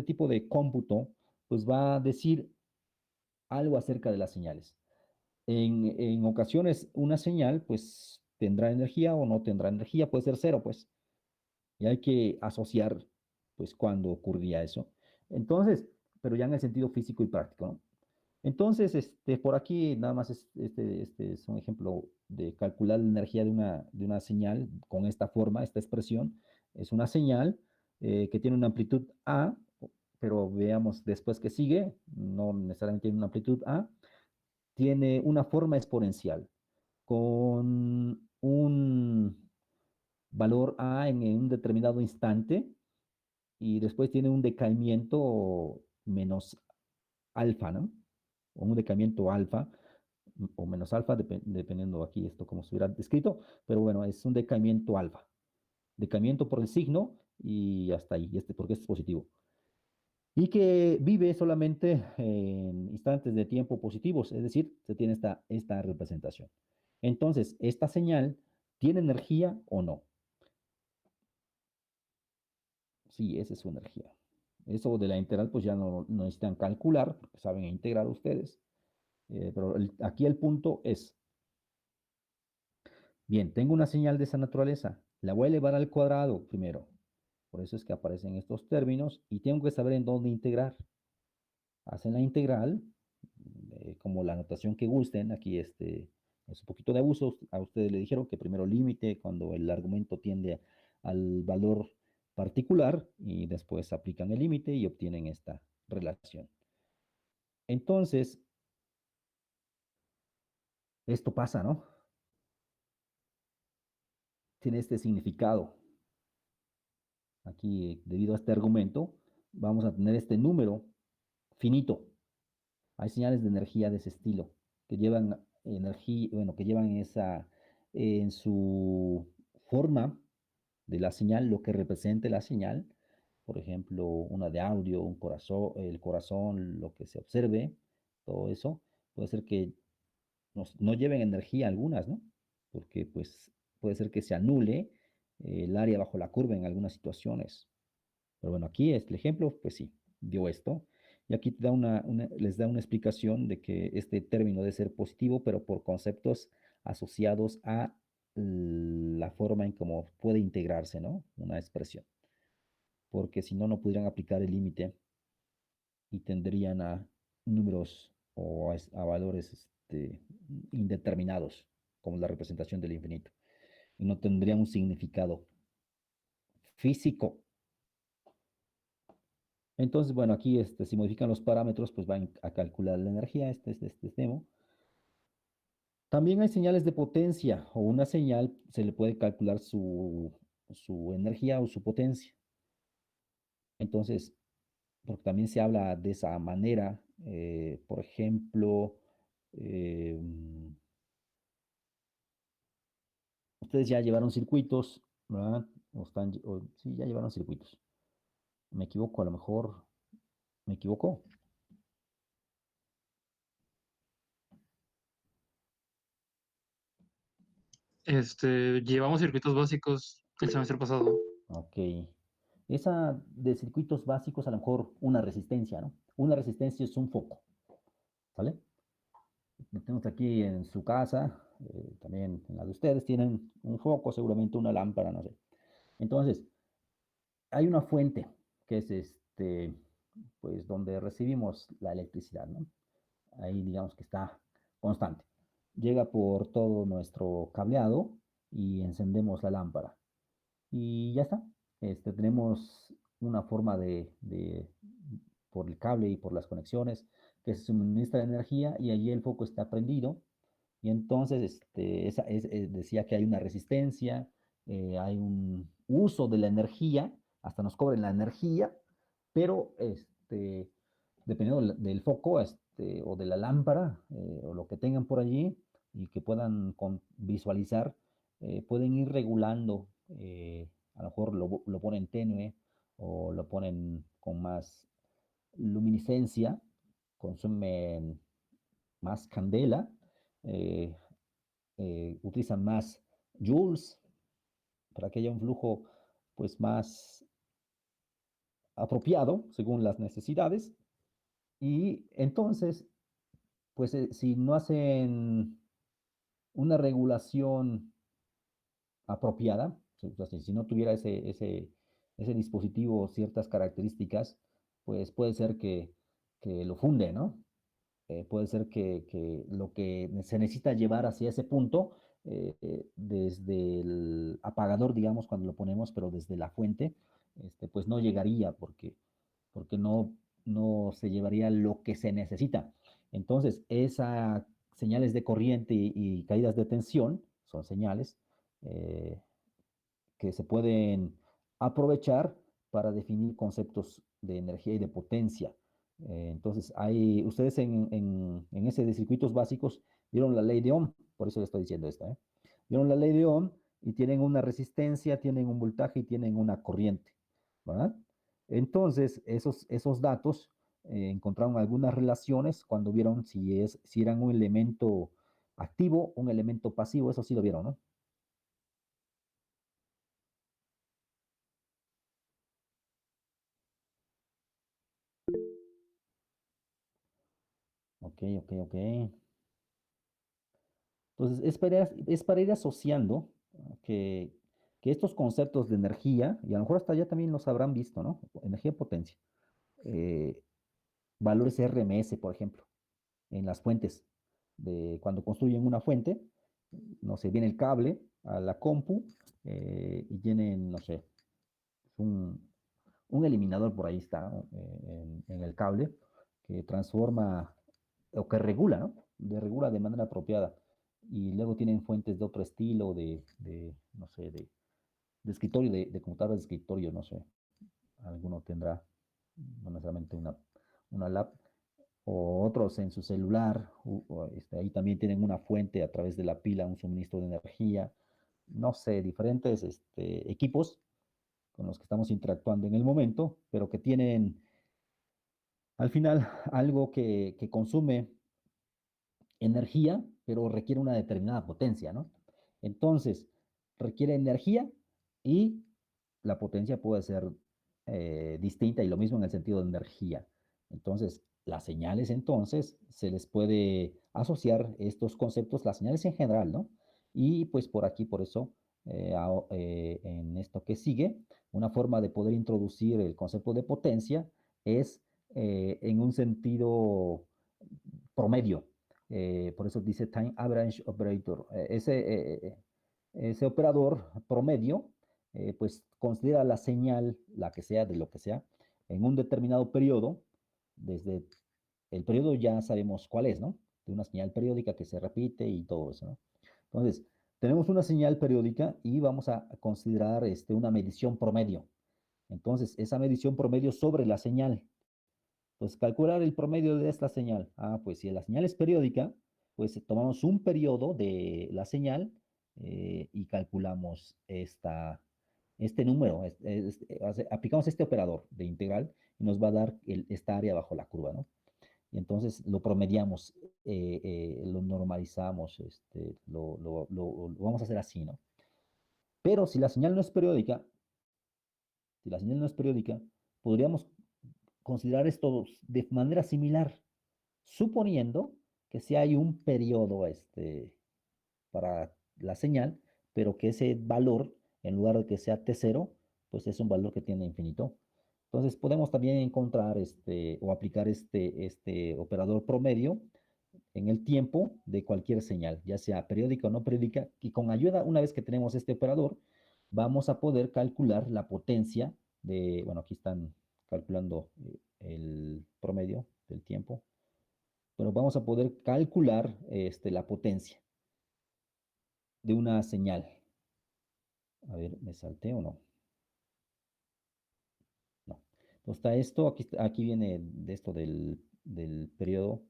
tipo de cómputo, pues va a decir algo acerca de las señales. En ocasiones, una señal, pues, tendrá energía o no tendrá energía, puede ser cero, pues. Y hay que asociar, pues, cuándo ocurría eso. Entonces, pero ya en el sentido físico y práctico, ¿no? Entonces, por aquí nada más este es un ejemplo de calcular la energía de una señal con esta forma, esta expresión. Es una señal que tiene una amplitud A, pero veamos después que sigue, no necesariamente tiene una amplitud A, tiene una forma exponencial con un valor A en un determinado instante y después tiene un decaimiento menos alfa, ¿no? O un decaimiento alfa o menos alfa, dependiendo aquí esto como estuviera descrito, pero bueno, es un decaimiento alfa. Decaimiento por el signo y hasta ahí, porque este es positivo. Y que vive solamente en instantes de tiempo positivos, es decir, se tiene esta representación. Entonces, ¿esta señal tiene energía o no? Sí, esa es su energía. Eso de la integral, pues ya no necesitan calcular, porque saben integrar ustedes. Pero aquí el punto es, bien, tengo una señal de esa naturaleza, la voy a elevar al cuadrado primero. Por eso es que aparecen estos términos y tengo que saber en dónde integrar. Hacen la integral, como la notación que gusten. Aquí es un poquito de abuso. A ustedes le dijeron que primero límite cuando el argumento tiende al valor particular y después aplican el límite y obtienen esta relación. Entonces, esto pasa, ¿no? Tiene este significado. Aquí, debido a este argumento, vamos a tener este número finito. Hay señales de energía de ese estilo que llevan energía, bueno, que llevan en su forma de la señal, lo que represente la señal, por ejemplo, una de audio, un corazón, el corazón, lo que se observe, todo eso, puede ser que no lleven energía algunas, ¿no? Porque pues puede ser que se anule el área bajo la curva en algunas situaciones. Pero bueno, aquí este ejemplo, pues sí, dio esto. Y aquí te da les da una explicación de que este término debe ser positivo, pero por conceptos asociados a la forma en cómo puede integrarse, ¿no? Una expresión. Porque si no, no pudieran aplicar el límite y tendrían a números o a valores indeterminados, como la representación del infinito. Y no tendrían un significado físico. Entonces, bueno, aquí si modifican los parámetros, pues van a calcular la energía, este demo. También hay señales de potencia, o una señal se le puede calcular su energía o su potencia. Entonces, porque también se habla de esa manera, por ejemplo, eh, ustedes ya llevaron circuitos, ¿verdad? Sí, ya llevaron circuitos. Me equivoco, a lo mejor me equivoco. Llevamos circuitos básicos el semestre pasado. Ok. Esa de circuitos básicos, a lo mejor una resistencia, ¿no? Una resistencia es un foco, ¿vale? Lo tenemos aquí en su casa, también en la de ustedes tienen un foco, seguramente una lámpara, no sé. Entonces, hay una fuente que es pues donde recibimos la electricidad, ¿no? Ahí digamos que está constante. Llega por todo nuestro cableado y encendemos la lámpara. Y ya está. Tenemos una forma por el cable y por las conexiones, que se suministra energía y allí el foco está prendido. Y entonces decía que hay una resistencia, hay un uso de la energía, hasta nos cobren la energía, pero dependiendo del foco o de la lámpara o lo que tengan por allí y que puedan visualizar, pueden ir regulando, a lo mejor lo ponen tenue o lo ponen con más luminiscencia, consumen más candela, eh, utilizan más joules para que haya un flujo pues más apropiado según las necesidades. Y entonces, pues si no hacen una regulación apropiada, o sea, si no tuviera ese dispositivo ciertas características, pues puede ser que lo funde, ¿no? Puede ser que lo que se necesita llevar hacia ese punto, desde el apagador, digamos, cuando lo ponemos, pero desde la fuente, pues no llegaría porque no se llevaría lo que se necesita. Entonces, esas señales de corriente y caídas de tensión son señales eh, que se pueden aprovechar para definir conceptos de energía y de potencia. Entonces, ustedes en ese de circuitos básicos vieron la ley de Ohm, por eso le estoy diciendo esto, ¿eh? Vieron la ley de Ohm y tienen una resistencia, tienen un voltaje y tienen una corriente, ¿verdad? Entonces, esos datos encontraron algunas relaciones cuando vieron si eran un elemento activo, un elemento pasivo, eso sí lo vieron, ¿no? Ok, ok, ok. Entonces, es para ir asociando que, que estos conceptos de energía, y a lo mejor hasta ya también los habrán visto, ¿no? Energía potencia. eh, Valores RMS, por ejemplo, en las fuentes. Cuando construyen una fuente, no sé, viene el cable a la compu y tienen, no sé, un, un eliminador por ahí está, ¿no? En el cable que transforma o que regula, ¿no? Regula de manera apropiada. Y luego tienen fuentes de otro estilo, no sé, de escritorio, de computadoras de escritorio, no sé. Alguno tendrá, no necesariamente una lab, o otros en su celular. Ahí también tienen una fuente a través de la pila, un suministro de energía. no sé, diferentes equipos con los que estamos interactuando en el momento, pero que tienen al final algo que consume energía, pero requiere una determinada potencia, ¿no? Entonces, requiere energía y la potencia puede ser distinta y lo mismo en el sentido de energía. Entonces, las señales entonces se les puede asociar estos conceptos, las señales en general, ¿no? Y pues por aquí, por eso, en esto que sigue, una forma de poder introducir el concepto de potencia es en un sentido promedio. Por eso dice Time Average Operator. Ese operador promedio, pues considera la señal, la que sea, de lo que sea, en un determinado periodo. Desde el periodo ya sabemos cuál es, ¿no? De una señal periódica que se repite y todo eso, ¿no? Entonces, tenemos una señal periódica y vamos a considerar una medición promedio. Entonces, esa medición promedio sobre la señal. Entonces, calcular el promedio de esta señal. Ah, pues si la señal es periódica, pues tomamos un periodo de la señal y calculamos este número. Aplicamos este operador de integral y nos va a dar esta área bajo la curva, ¿no? Y entonces lo promediamos, lo normalizamos, lo vamos a hacer así, ¿no? Pero si la señal no es periódica, podríamos considerar esto de manera similar, suponiendo que si hay un periodo para la señal, pero que ese valor, en lugar de que sea T0, pues es un valor que tiene infinito. Entonces podemos también encontrar o aplicar este operador promedio en el tiempo de cualquier señal, ya sea periódica o no periódica, y con ayuda, una vez que tenemos este operador, vamos a poder calcular la potencia bueno, aquí están calculando el promedio del tiempo, pero vamos a poder calcular la potencia de una señal. A ver, ¿me salté o no? No. Entonces está esto, aquí viene de esto del periodo,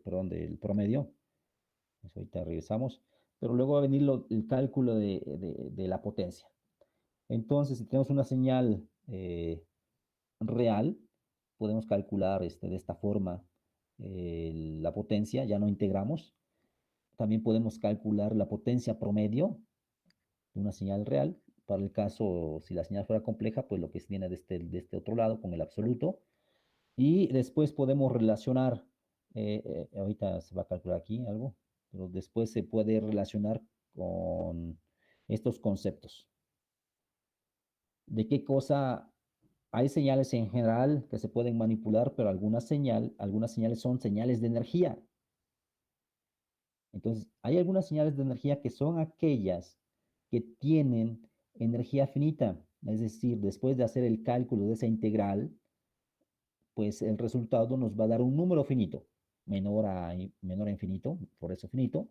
perdón, del promedio. Eso ahorita revisamos. Pero luego va a venir el cálculo de la potencia. Entonces, si tenemos una señal real, podemos calcular de esta forma la potencia, ya no integramos. También podemos calcular la potencia promedio de una señal real. Para el caso, si la señal fuera compleja, pues lo que viene de este otro lado con el absoluto. Y después podemos relacionar, ahorita se va a calcular aquí algo, pero después se puede relacionar con estos conceptos. ¿De qué cosa? Hay señales en general que se pueden manipular, pero algunas señales son señales de energía. Entonces, hay algunas señales de energía que son aquellas que tienen energía finita. Es decir, después de hacer el cálculo de esa integral, pues el resultado nos va a dar un número finito, menor a infinito, por eso finito.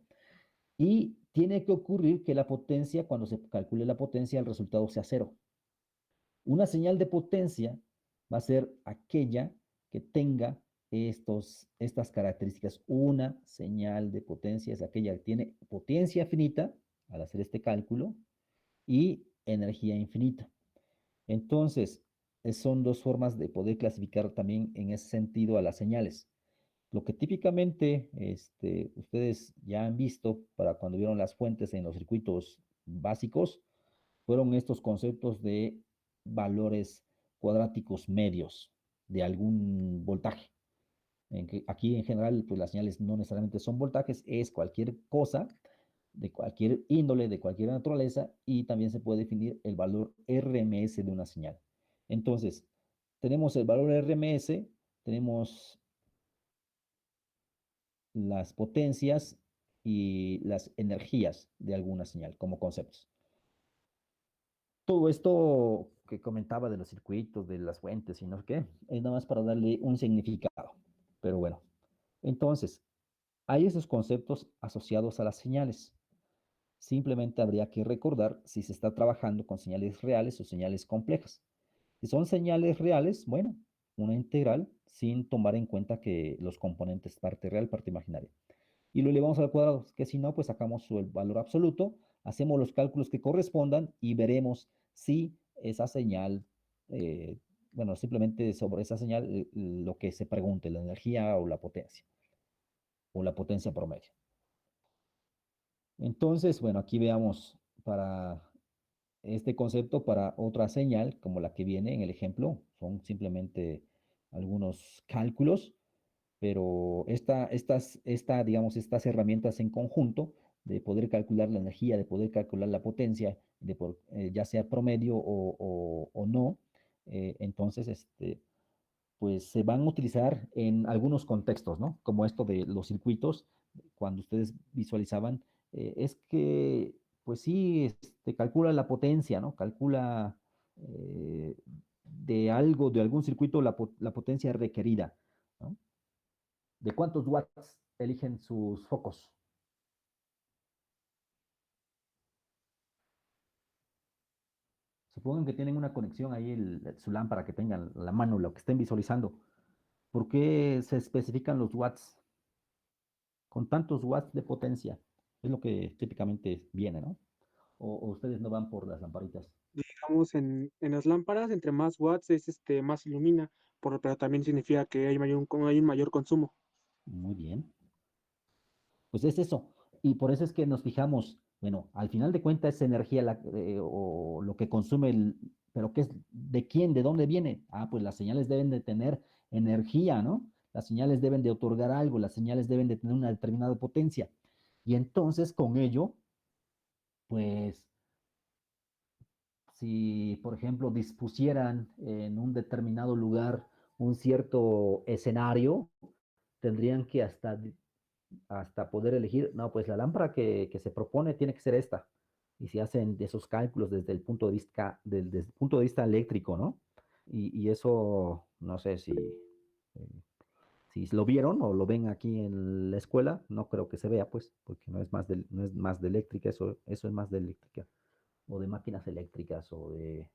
Y tiene que ocurrir que la potencia, cuando se calcule la potencia, el resultado sea cero. Una señal de potencia va a ser aquella que tenga estas características. Una señal de potencia es aquella que tiene potencia finita al hacer este cálculo y energía infinita. Entonces, son dos formas de poder clasificar también en ese sentido a las señales. Lo que típicamente ustedes ya han visto para cuando vieron las fuentes en los circuitos básicos, fueron estos conceptos de valores cuadráticos medios de algún voltaje. Aquí en general, pues las señales no necesariamente son voltajes, es cualquier cosa de cualquier índole, de cualquier naturaleza, y también se puede definir el valor RMS de una señal. Entonces, tenemos el valor RMS, tenemos las potencias y las energías de alguna señal como conceptos. Todo esto que comentaba de los circuitos, de las fuentes y no sé qué, es nada más para darle un significado. Pero bueno, entonces, hay esos conceptos asociados a las señales. Simplemente habría que recordar si se está trabajando con señales reales o señales complejas. Si son señales reales, bueno, una integral sin tomar en cuenta que los componentes parte real, parte imaginaria. Y lo elevamos al cuadrado, que si no, pues sacamos el valor absoluto hacemos los cálculos que correspondan y veremos si esa señal, bueno, simplemente sobre esa señal, lo que se pregunte, la energía o la potencia promedio. Entonces, bueno, aquí veamos para este concepto para otra señal, como la que viene en el ejemplo, son simplemente algunos cálculos, pero digamos, estas herramientas en conjunto de poder calcular la energía, de poder calcular la potencia, ya sea promedio o no, entonces, pues se van a utilizar en algunos contextos, ¿no? Como esto de los circuitos, cuando ustedes visualizaban, es que, pues sí, calcula la potencia, ¿no? Calcula de algún circuito la potencia requerida, ¿no? ¿De cuántos watts eligen sus focos? Supongan que tienen una conexión ahí, su lámpara, que tengan la mano, lo que estén visualizando. ¿Por qué se especifican los watts? Con tantos watts de potencia. Es lo que típicamente viene, ¿no? O ustedes no van por las lamparitas. Digamos, en las lámparas, entre más watts es más ilumina, pero también significa que hay un mayor consumo. Muy bien. Pues es eso. Y por eso es que nos fijamos, bueno, al final de cuentas es energía o lo que consume pero ¿qué es? ¿De quién? ¿De dónde viene? Ah, pues las señales deben de tener energía, ¿no? Las señales deben de otorgar algo, las señales deben de tener una determinada potencia. Y entonces con ello, pues si, por ejemplo, dispusieran en un determinado lugar un cierto escenario, tendrían que hasta poder elegir, no, pues la lámpara que se propone tiene que ser esta. Y si hacen esos cálculos desde el punto de vista, desde el punto de vista eléctrico, ¿no? Y eso, no sé si lo vieron o lo ven aquí en la escuela, no creo que se vea, pues, porque no es más de eléctrica, eso es más de eléctrica, o de máquinas eléctricas, o de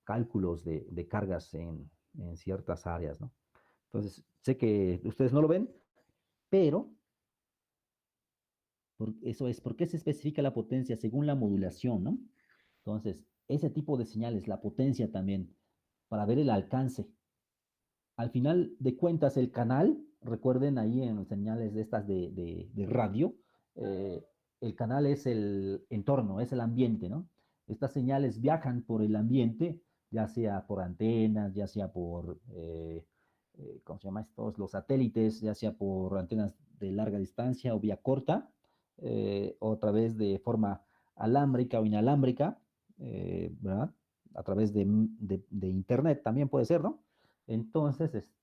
cálculos de cargas en ciertas áreas, ¿no? Entonces, sé que ustedes no lo ven, pero eso es, ¿por qué se especifica la potencia según la modulación, ¿no? Entonces, ese tipo de señales, la potencia también, para ver el alcance. Al final de cuentas, el canal, recuerden ahí en señales de estas de radio, eh, el canal es el entorno, es el ambiente, ¿no? Estas señales viajan por el ambiente, ya sea por antenas, ya sea por, ¿cómo se llama estos? Los satélites, ya sea por antenas de larga distancia o vía corta, o a través de forma alámbrica o inalámbrica, ¿verdad? A través de internet también puede ser, ¿no? Entonces,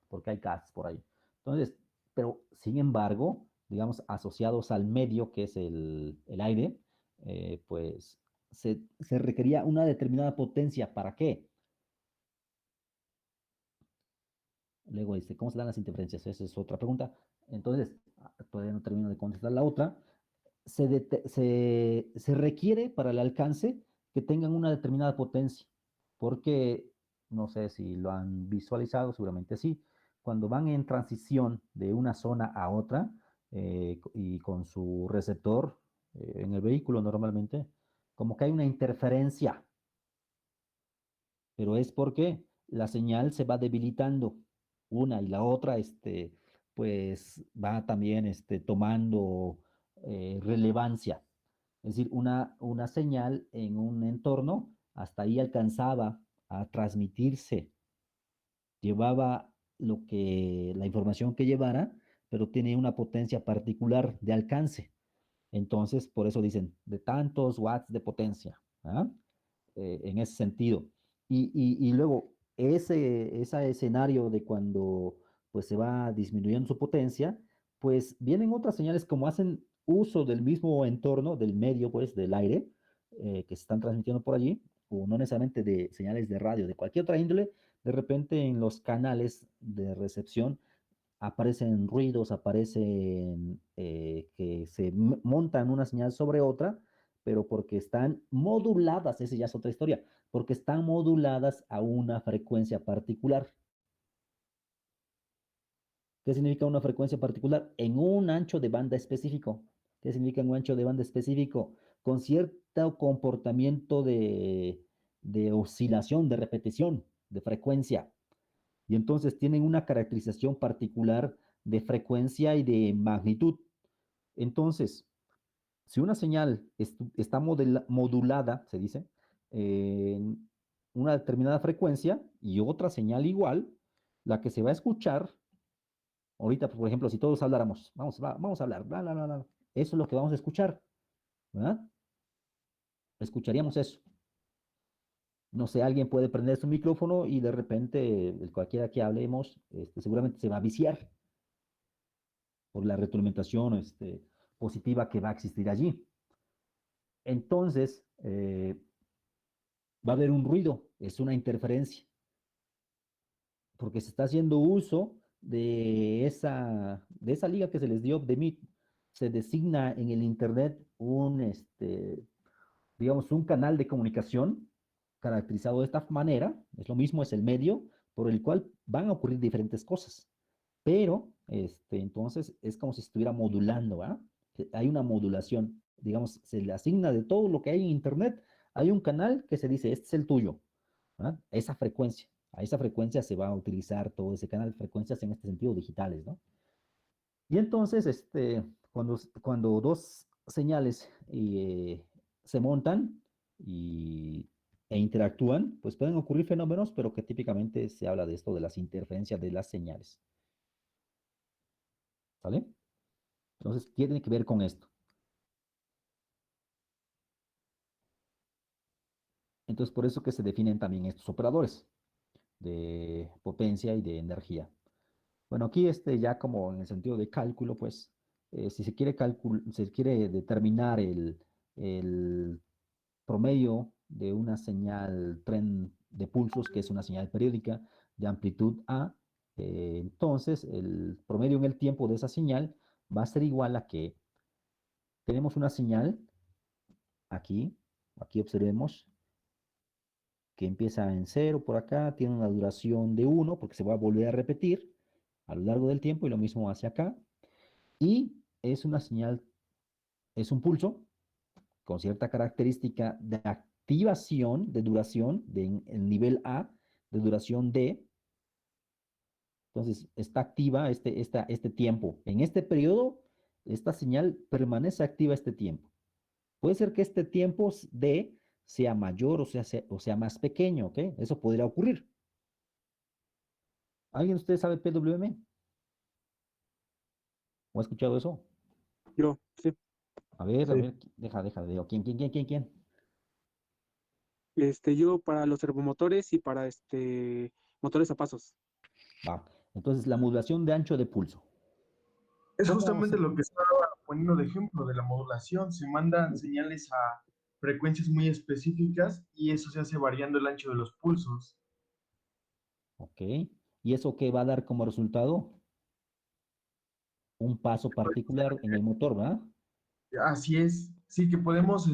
porque hay gas por ahí. Entonces, pero sin embargo, digamos, asociados al medio que es el aire, pues se requería una determinada potencia. ¿Para qué? Luego dice, ¿cómo se dan las interferencias? Esa es otra pregunta. Entonces, todavía no termino de contestar la otra. Se requiere para el alcance que tengan una determinada potencia, porque no sé si lo han visualizado, seguramente sí, cuando van en transición de una zona a otra y con su receptor en el vehículo normalmente, como que hay una interferencia, pero es porque la señal se va debilitando una y la otra, pues va también tomando relevancia. Es decir, una señal en un entorno hasta ahí alcanzaba a transmitirse, llevaba la información que llevara, pero tiene una potencia particular de alcance. Entonces, por eso dicen de tantos watts de potencia, ¿ah? En ese sentido. Y luego, ese escenario de cuando pues se va disminuyendo su potencia, pues vienen otras señales como hacen uso del mismo entorno, del medio, pues, del aire, que se están transmitiendo por allí, o no necesariamente de señales de radio, de cualquier otra índole, de repente en los canales de recepción aparecen ruidos, aparecen que montan una señal sobre otra, pero porque están moduladas, esa ya es otra historia, porque están moduladas a una frecuencia particular. ¿Qué significa una frecuencia particular? En un ancho de banda específico. ¿Qué significa un ancho de banda específico? Con cierto comportamiento de oscilación, de repetición, de frecuencia. Y entonces tienen una caracterización particular de frecuencia y de magnitud. Entonces, si una señal está modulada, se dice, en una determinada frecuencia y otra señal igual, la que se va a escuchar, ahorita, por ejemplo, si todos habláramos, vamos a hablar, bla, bla, bla, bla, eso es lo que vamos a escuchar, ¿verdad? Escucharíamos eso. No sé, alguien puede prender su micrófono y de repente cualquiera que hablemos, seguramente se va a viciar por la retroalimentación positiva que va a existir allí. Entonces, va a haber un ruido, es una interferencia, porque se está haciendo uso de esa liga que se les dio de Meet. Se designa en el Internet digamos, un canal de comunicación caracterizado de esta manera, es lo mismo, es el medio por el cual van a ocurrir diferentes cosas, pero entonces es como si estuviera modulando, ¿verdad? Hay una modulación, digamos, se le asigna de todo lo que hay en Internet, hay un canal que se dice, este es el tuyo, ¿verdad? Esa frecuencia, a esa frecuencia se va a utilizar todo ese canal, frecuencias en este sentido digitales, ¿no? Y entonces, cuando dos señales se montan y, e interactúan, pues pueden ocurrir fenómenos, pero que típicamente se habla de esto, de las interferencias de las señales. ¿Vale? Entonces, tiene que ver con esto. Entonces, por eso que se definen también estos operadores de potencia y de energía. Bueno, aquí ya como en el sentido de cálculo, pues, si se quiere determinar el promedio de una señal tren de pulsos, que es una señal periódica de amplitud A, entonces el promedio en el tiempo de esa señal va a ser igual a que tenemos una señal aquí, aquí observemos que empieza en 0 por acá, tiene una duración de 1 porque se va a volver a repetir a lo largo del tiempo y lo mismo hacia acá. Y es una señal, es un pulso con cierta característica de activación, de duración, el nivel A, de duración D. Entonces, está activa este tiempo. En este periodo, esta señal permanece activa este tiempo. Puede ser que este tiempo D sea mayor o sea más pequeño, ¿ok? Eso podría ocurrir. ¿Alguien de ustedes sabe PWM? ¿O ha escuchado eso? Yo, sí. A Sí. ver, deja, veo. ¿Quién? Yo para los servomotores y para motores a pasos. Va. Entonces, la modulación de ancho de pulso. Es ¿Cómo justamente se- lo que estaba poniendo de ejemplo de la modulación. Se mandan señales a frecuencias muy específicas y eso se hace variando el ancho de los pulsos. Ok. ¿Y eso qué va a dar como resultado? Un paso particular en el motor, ¿verdad? Así es. Sí que podemos,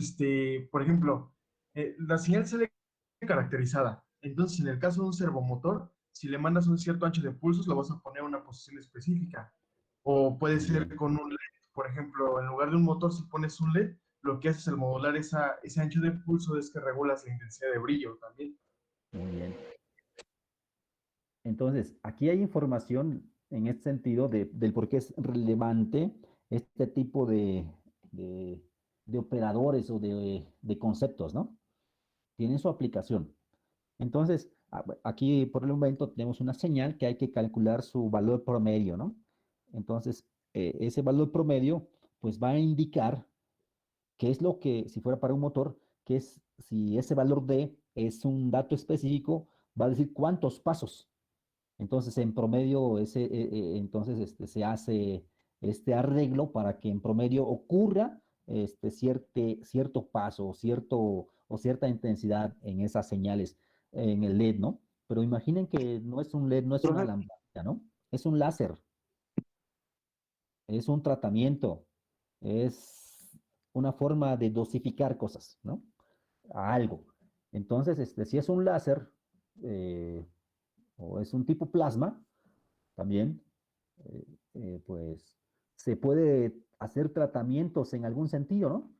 por ejemplo, la señal sale caracterizada. Entonces, en el caso de un servomotor, si le mandas un cierto ancho de pulsos, lo vas a poner a una posición específica. O puede Muy ser bien, con un LED. Por ejemplo, en lugar de un motor, si pones un LED, lo que haces al modular ese ancho de pulso es que regulas la intensidad de brillo también. muy bien. Entonces, aquí hay información en este sentido del por qué es relevante este tipo de, de operadores o de conceptos, ¿no? Tienen su aplicación. Entonces, aquí por el momento tenemos una señal que hay que calcular su valor promedio, ¿no? Entonces, ese valor promedio, pues va a indicar qué es lo que, si fuera para un motor, que es, si ese valor D es un dato específico, va a decir cuántos pasos. Entonces, en promedio, entonces se hace este arreglo para que en promedio ocurra cierto paso o cierta intensidad en esas señales en el LED, ¿no? Pero imaginen que no es un LED, no es una Ajá. lamparita, ¿no? Es un láser, es un tratamiento, es una forma de dosificar cosas, ¿no? A algo. Entonces, si es un láser eh, o es un tipo plasma, también, pues se puede hacer tratamientos en algún sentido, ¿no?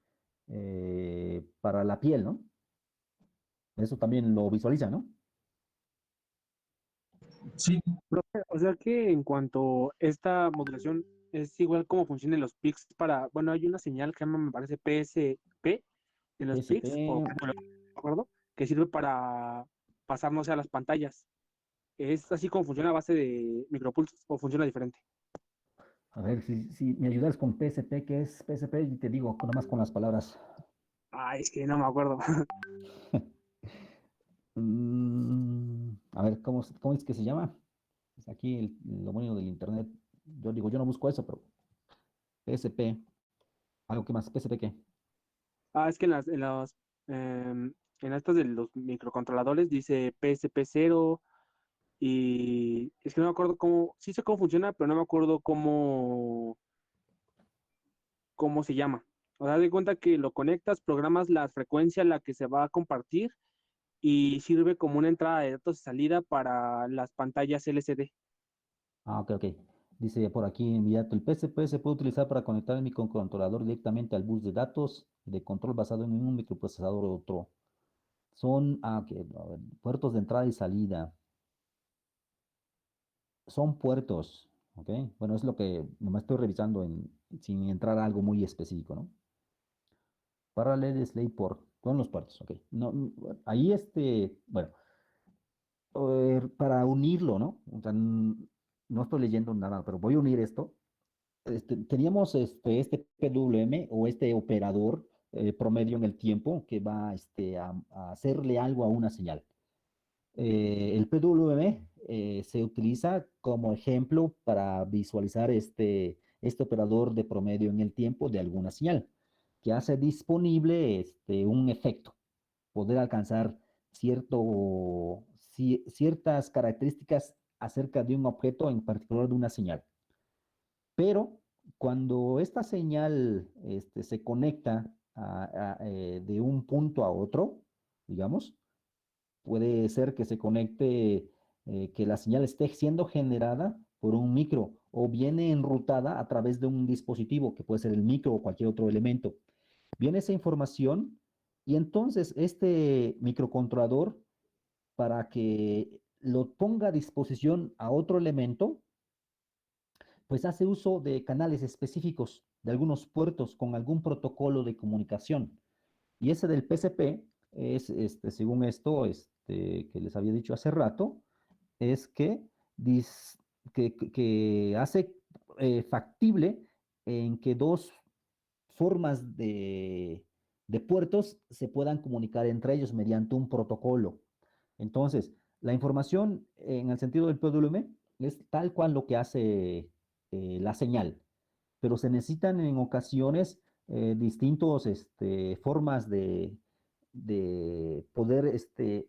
Para la piel, ¿no? Eso también lo visualiza, ¿no? Sí, Profe, o sea que en cuanto a esta modulación es igual como funcionan los PICs para, bueno, hay una señal que se llama, me parece PSP en los PICs, o PSP, bueno, no me acuerdo, que sirve para pasar, no sé, a las pantallas. ¿Es así como funciona a base de micropulsos o funciona diferente? a ver si me ayudas con PSP, ¿qué es PSP? Y te digo, nada más con las palabras. Ay, es que no me acuerdo. A ver, ¿cómo es que se llama? Pues aquí lo bueno del internet. Yo digo, yo no busco eso, pero PSP. ¿Algo que más? ¿PSP qué? Ah, es que en estas de los microcontroladores dice PSP 0 y es que no me acuerdo cómo, sí sé cómo funciona, pero no me acuerdo cómo se llama. O sea, de cuenta que lo conectas, programas la frecuencia a la que se va a compartir y sirve como una entrada de datos y salida para las pantallas LCD. Ah, ok, ok. Dice por aquí, enviado, el PSP se puede utilizar para conectar el microcontrolador directamente al bus de datos de control basado en un microprocesador u otro. Son, ok, a ver, puertos de entrada y salida. Son puertos, ¿ok? Bueno, es lo que nomás estoy revisando sin entrar a algo muy específico, ¿no? Parallel Slave Port, son los puertos, ¿ok? No, ahí bueno, para unirlo, ¿no? O sea, no estoy leyendo nada, pero voy a unir esto. Teníamos este PWM o este operador promedio en el tiempo que va a hacerle algo a una señal. El PWM se utiliza como ejemplo para visualizar este operador de promedio en el tiempo de alguna señal, que hace disponible un efecto, poder alcanzar ciertas características acerca de un objeto, en particular de una señal. Pero cuando esta señal se conecta de un punto a otro, digamos, puede ser que se conecte, que la señal esté siendo generada por un micro o viene enrutada a través de un dispositivo, que puede ser el micro o cualquier otro elemento. Viene esa información y entonces este microcontrolador, para que lo ponga a disposición a otro elemento, pues hace uso de canales específicos, de algunos puertos con algún protocolo de comunicación. Y ese del PCP es, según esto, que les había dicho hace rato, es que hace factible en que dos formas de puertos se puedan comunicar entre ellos mediante un protocolo. Entonces, la información en el sentido del PWM es tal cual lo que hace la señal, pero se necesitan en ocasiones distintos formas de poder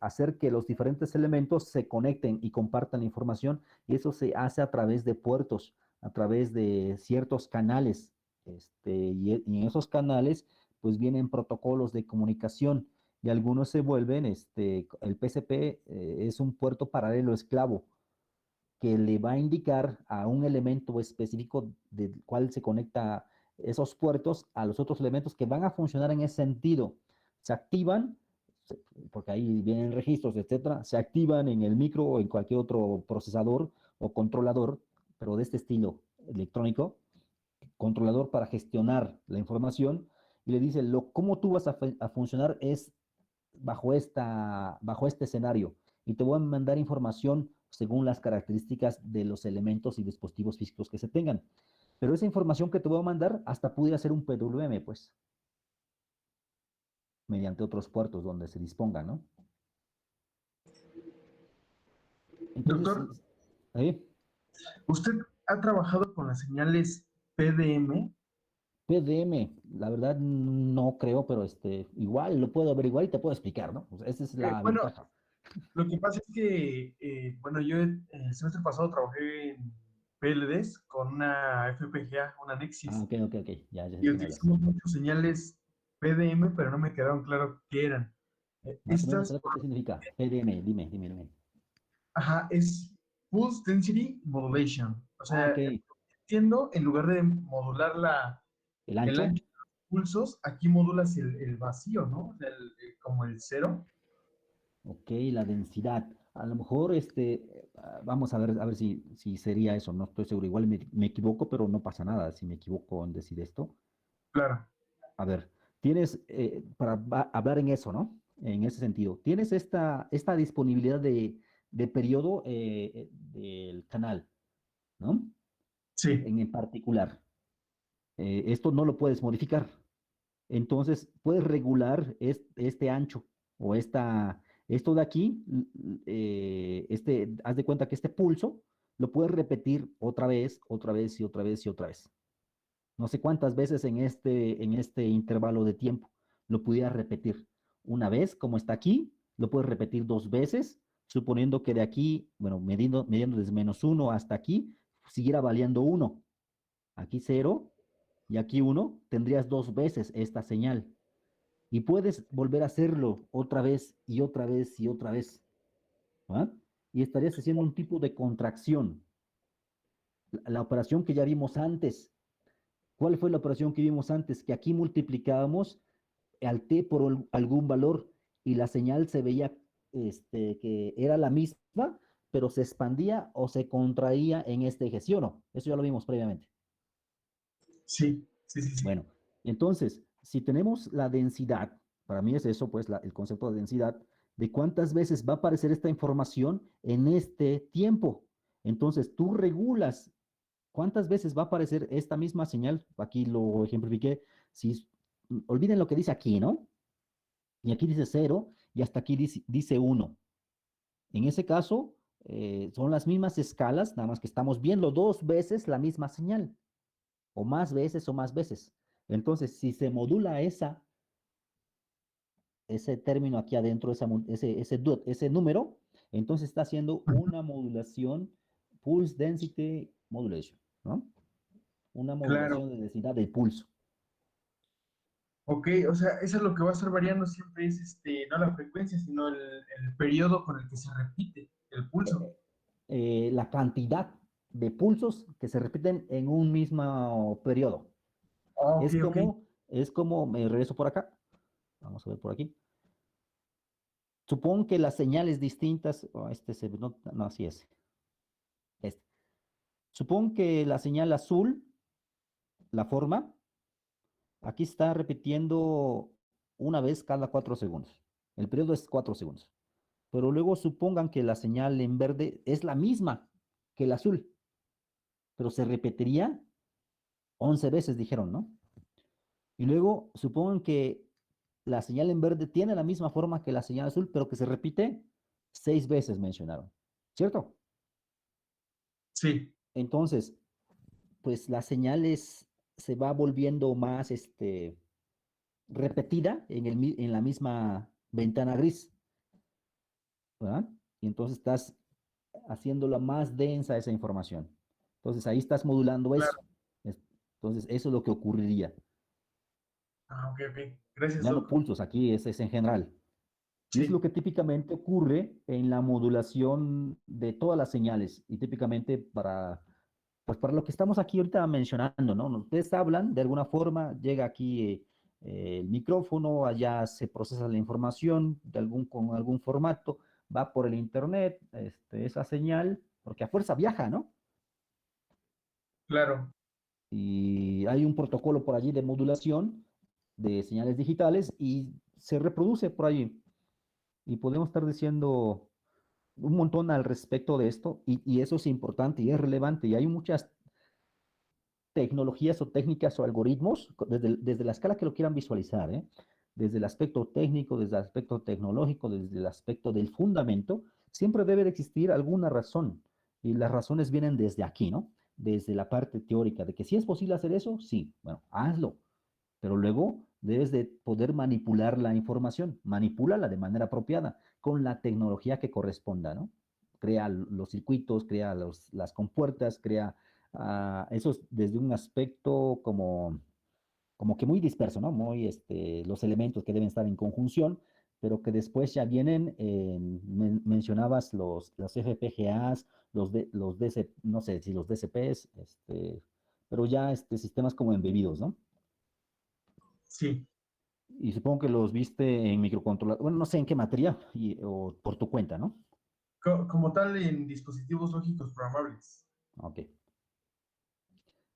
hacer que los diferentes elementos se conecten y compartan información, y eso se hace a través de puertos, a través de ciertos canales, y en esos canales pues vienen protocolos de comunicación y algunos se vuelven, el PCP es un puerto paralelo esclavo que le va a indicar a un elemento específico del cual se conecta esos puertos a los otros elementos que van a funcionar en ese sentido. Se activan, porque ahí vienen registros, etcétera, se activan en el micro o en cualquier otro procesador o controlador, pero de este estilo electrónico, controlador para gestionar la información, y le dice, cómo tú vas a funcionar es bajo este escenario, y te voy a mandar información según las características de los elementos y dispositivos físicos que se tengan. Pero esa información que te voy a mandar hasta pudiera ser un PWM, pues, mediante otros puertos donde se disponga, ¿no? Entonces, doctor, ¿eh? ¿usted ha trabajado con las señales PDM? PDM, la verdad no creo, pero igual lo puedo averiguar y te puedo explicar, ¿no? Pues esa es la Bueno, ventaja. lo que pasa es que, bueno, yo el semestre pasado trabajé en PLDs con una FPGA, una Ah, Nexus, ok, ya sé y de qué me hablas. utilizamos muchas señales PDM, pero no me quedaron claro qué eran. Más o menos, Estas, ¿sabes qué significa? PDM, dime. ajá, es Pulse Density Modulation. O Ah, sea, ok, entiendo, en lugar de modular la El el ancho. ancho de los pulsos, aquí modulas el vacío, ¿no? O sea, como el cero. Ok, la densidad. A lo mejor, vamos a ver si sería eso, no estoy seguro. Igual me equivoco, pero no pasa nada si me equivoco en decir esto. Claro. A ver, tienes, hablar en eso, ¿no? En ese sentido, tienes esta disponibilidad de periodo del canal, ¿no? Sí, En particular. Esto no lo puedes modificar. Entonces, puedes regular este ancho o esto de aquí, haz de cuenta que este pulso lo puedes repetir otra vez, otra vez y otra vez y otra vez. No sé cuántas veces en este intervalo de tiempo lo pudieras repetir. Una vez, como está aquí, lo puedes repetir dos veces, suponiendo que de aquí, bueno, midiendo desde -1 hasta aquí, siguiera valiendo 1. Aquí 0 y aquí 1, tendrías dos veces esta señal. Y puedes volver a hacerlo otra vez y otra vez y otra vez. ¿Ah? Y estarías haciendo un tipo de contracción. La operación que ya vimos antes. ¿Cuál fue la operación que vimos antes? Que aquí multiplicábamos al t por algún valor y la señal se veía que era la misma, pero se expandía o se contraía en este eje, ¿sí o no? Eso ya lo vimos previamente. sí, sí, sí, sí. Bueno, entonces, si tenemos la densidad, para mí es eso, pues el concepto de densidad, de cuántas veces va a aparecer esta información en este tiempo. Entonces, tú regulas cuántas veces va a aparecer esta misma señal. Aquí lo ejemplifiqué. Si, olviden lo que dice aquí, ¿no? Y aquí dice 0 y hasta aquí dice 1. En ese caso, son las mismas escalas, nada más que estamos viendo dos veces la misma señal, o más veces o más veces. Entonces, si se modula ese término aquí adentro, ese número, entonces está haciendo una modulación, pulse density modulation, ¿no? Una Claro. modulación de densidad del pulso. Ok, o sea, eso es lo que va a estar variando siempre es no la frecuencia, sino el periodo con el que se repite el pulso. La cantidad de pulsos que se repiten en un mismo periodo. Ah, ok, ok. Es como, me regreso por acá, vamos a ver por aquí. Supongo que las señales distintas, no, así es. Este. Supongo que la señal azul, la forma, aquí está repitiendo una vez cada 4 segundos. El periodo es 4 segundos. Pero luego supongan que la señal en verde es la misma que el azul, pero se repetiría 11 veces, dijeron, ¿no? Y luego supongan que la señal en verde tiene la misma forma que la señal azul, pero que se repite 6 veces, mencionaron. ¿Cierto? Sí, Entonces, pues la señal se va volviendo más repetida en la misma ventana gris, ¿verdad? Y entonces estás haciéndola más densa esa información. Entonces ahí estás modulando eso. claro. Entonces eso es lo que ocurriría. Ah, ok, ok. Gracias, Ya no Doc. pulsos, aquí es en general. Y es lo Sí, que típicamente ocurre en la modulación de todas las señales y típicamente pues para lo que estamos aquí ahorita mencionando, ¿no? Ustedes hablan de alguna forma, llega aquí el micrófono, allá se procesa la información con algún formato, va por el internet, esa señal, porque a fuerza viaja, ¿no? claro. Y hay un protocolo por allí de modulación de señales digitales y se reproduce por allí. Y podemos estar diciendo un montón al respecto de esto y eso es importante y es relevante y hay muchas tecnologías o técnicas o algoritmos desde la escala que lo quieran visualizar, ¿eh? Desde el aspecto técnico, desde el aspecto tecnológico, desde el aspecto del fundamento, siempre debe de existir alguna razón y las razones vienen desde aquí, ¿no? Desde la parte teórica de que si es posible hacer eso, sí, bueno, hazlo, pero luego debes de poder manipular la información, manipúlala de manera apropiada con la tecnología que corresponda, ¿no? Crea los circuitos, crea las compuertas, crea eso es desde un aspecto como que muy disperso, ¿no? Muy, los elementos que deben estar en conjunción, pero que después ya vienen, mencionabas los FPGAs, los DC, no sé si los DCPs, pero ya sistemas como embebidos, ¿no? Sí, Y supongo que los viste en microcontrolador, bueno, no sé en qué materia, o por tu cuenta, ¿no? como tal en dispositivos lógicos programables. Ok.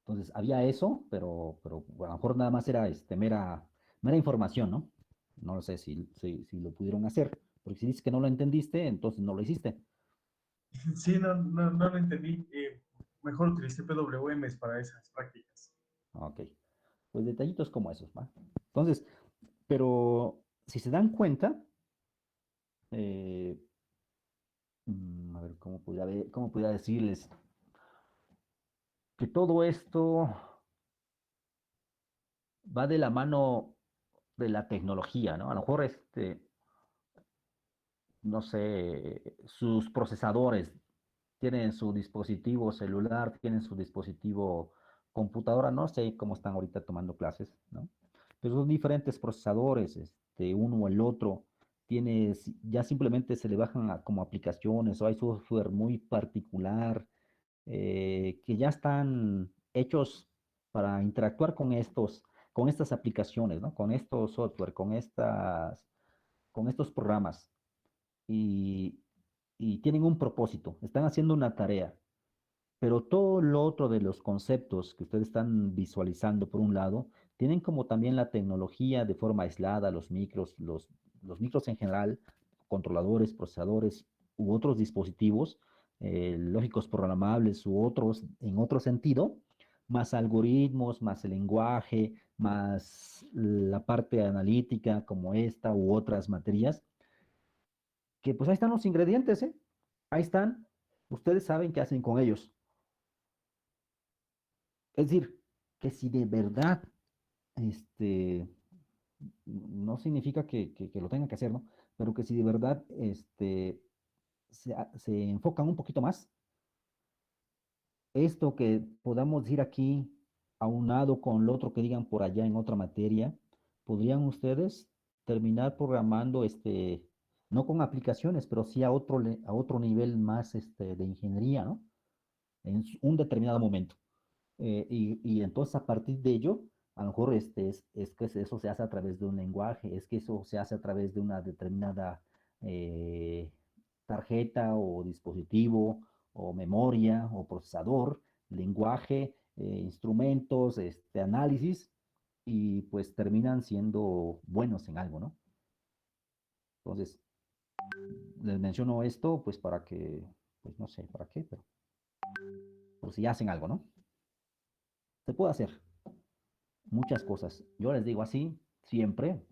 Entonces, había eso, pero a lo mejor nada más era mera información, ¿no? No lo sé si lo pudieron hacer, porque si dices que no lo entendiste, entonces no lo hiciste. Sí, no lo entendí. Mejor utilicé PWMs para esas prácticas. Ok. Pues detallitos como esos, ¿va? Entonces, pero si se dan cuenta, eh, a ver, cómo pudiera decirles que todo esto va de la mano de la tecnología, ¿no? A lo mejor, no sé, sus procesadores tienen su dispositivo celular, tienen su dispositivo computadora, no sé cómo están ahorita tomando clases, ¿no? Pero son diferentes procesadores, uno o el otro. Ya simplemente se le bajan como aplicaciones o hay software muy particular que ya están hechos para interactuar con estas aplicaciones, ¿no? Con estos software, con estos programas y, y tienen un propósito, están haciendo una tarea, pero todo lo otro de los conceptos que ustedes están visualizando por un lado, tienen como también la tecnología de forma aislada, los micros en general, controladores, procesadores u otros dispositivos, lógicos programables u otros en otro sentido, más algoritmos, más el lenguaje, más la parte analítica como esta u otras materias que pues ahí están los ingredientes, ¿eh? Ahí están. Ustedes saben qué hacen con ellos. Es decir, que si de verdad, este, no significa que lo tengan que hacer, ¿no? Pero que si de verdad, se enfocan un poquito más, esto que podamos decir aquí, aunado con lo otro que digan por allá en otra materia, podrían ustedes terminar programando, no con aplicaciones, pero sí a otro nivel más, de ingeniería, ¿no? En un determinado momento. Y entonces a partir de ello, a lo mejor es que eso se hace a través de un lenguaje, es que eso se hace a través de una determinada eh, tarjeta o dispositivo o memoria o procesador, lenguaje, instrumentos, análisis, y pues terminan siendo buenos en algo, ¿no? Entonces, les menciono esto pues para que, pues no sé para qué, pero por si hacen algo, ¿no? Se puede hacer muchas cosas. Yo les digo así, siempre.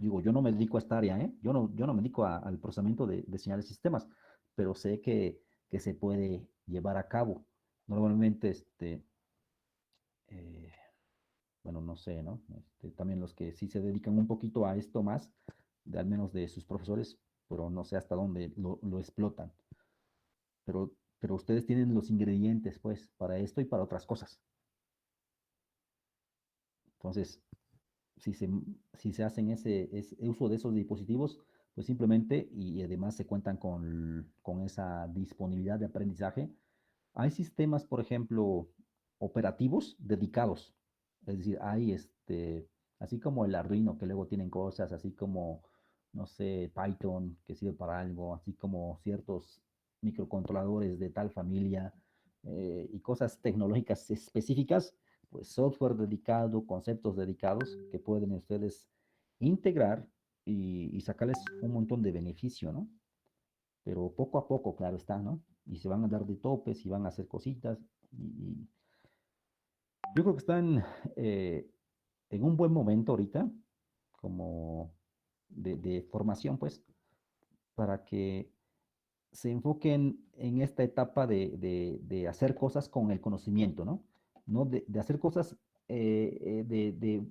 Digo, yo no me dedico a esta área, ¿eh? Yo no me dedico al procesamiento de señales y sistemas, pero sé que se puede llevar a cabo. Normalmente, eh, bueno, no sé, ¿no? También los que sí se dedican un poquito a esto más, al menos de sus profesores, pero no sé hasta dónde lo explotan. Pero ustedes tienen los ingredientes, pues, para esto y para otras cosas. Entonces, si se, si se hacen ese uso de esos dispositivos, pues simplemente, y además se cuentan con esa disponibilidad de aprendizaje, hay sistemas, por ejemplo, operativos dedicados. Es decir, hay así como el Arduino, que luego tienen cosas, así como, no sé, Python, que sirve para algo, así como ciertos microcontroladores de tal familia, y cosas tecnológicas específicas, pues software dedicado, conceptos dedicados que pueden ustedes integrar y sacarles un montón de beneficio, ¿no? Pero poco a poco, claro está, ¿no? Y se van a dar de topes y van a hacer cositas. Y yo creo que están en un buen momento ahorita, como de formación, pues, para que se enfoquen en esta etapa de hacer cosas con el conocimiento, ¿no? No de hacer cosas, de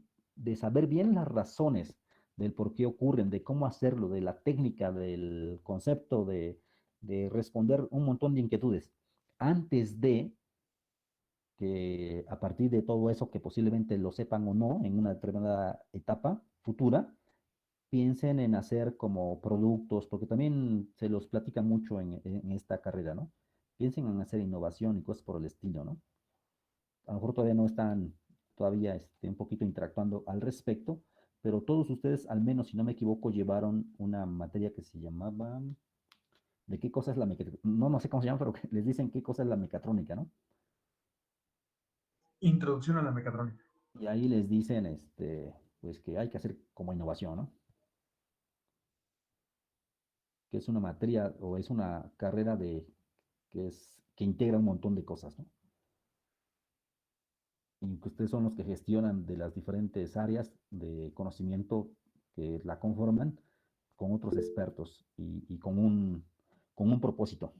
saber bien las razones del por qué ocurren, de cómo hacerlo, de la técnica, del concepto, de responder un montón de inquietudes, antes de que a partir de todo eso, que posiblemente lo sepan o no en una determinada etapa futura, piensen en hacer como productos, porque también se los platica mucho en esta carrera, ¿no? Piensen en hacer innovación y cosas por el estilo, ¿no? A lo mejor todavía no están todavía un poquito interactuando al respecto, pero todos ustedes, al menos si no me equivoco, llevaron una materia que se llamaba, ¿de qué cosa es la mecatrónica? No, no sé cómo se llama, pero les dicen qué cosa es la mecatrónica, ¿no? Introducción a la mecatrónica. Y ahí les dicen, pues que hay que hacer como innovación, ¿no? Que es una materia o es una carrera que integra un montón de cosas, ¿no? Y que ustedes son los que gestionan de las diferentes áreas de conocimiento que la conforman con otros expertos y con un propósito.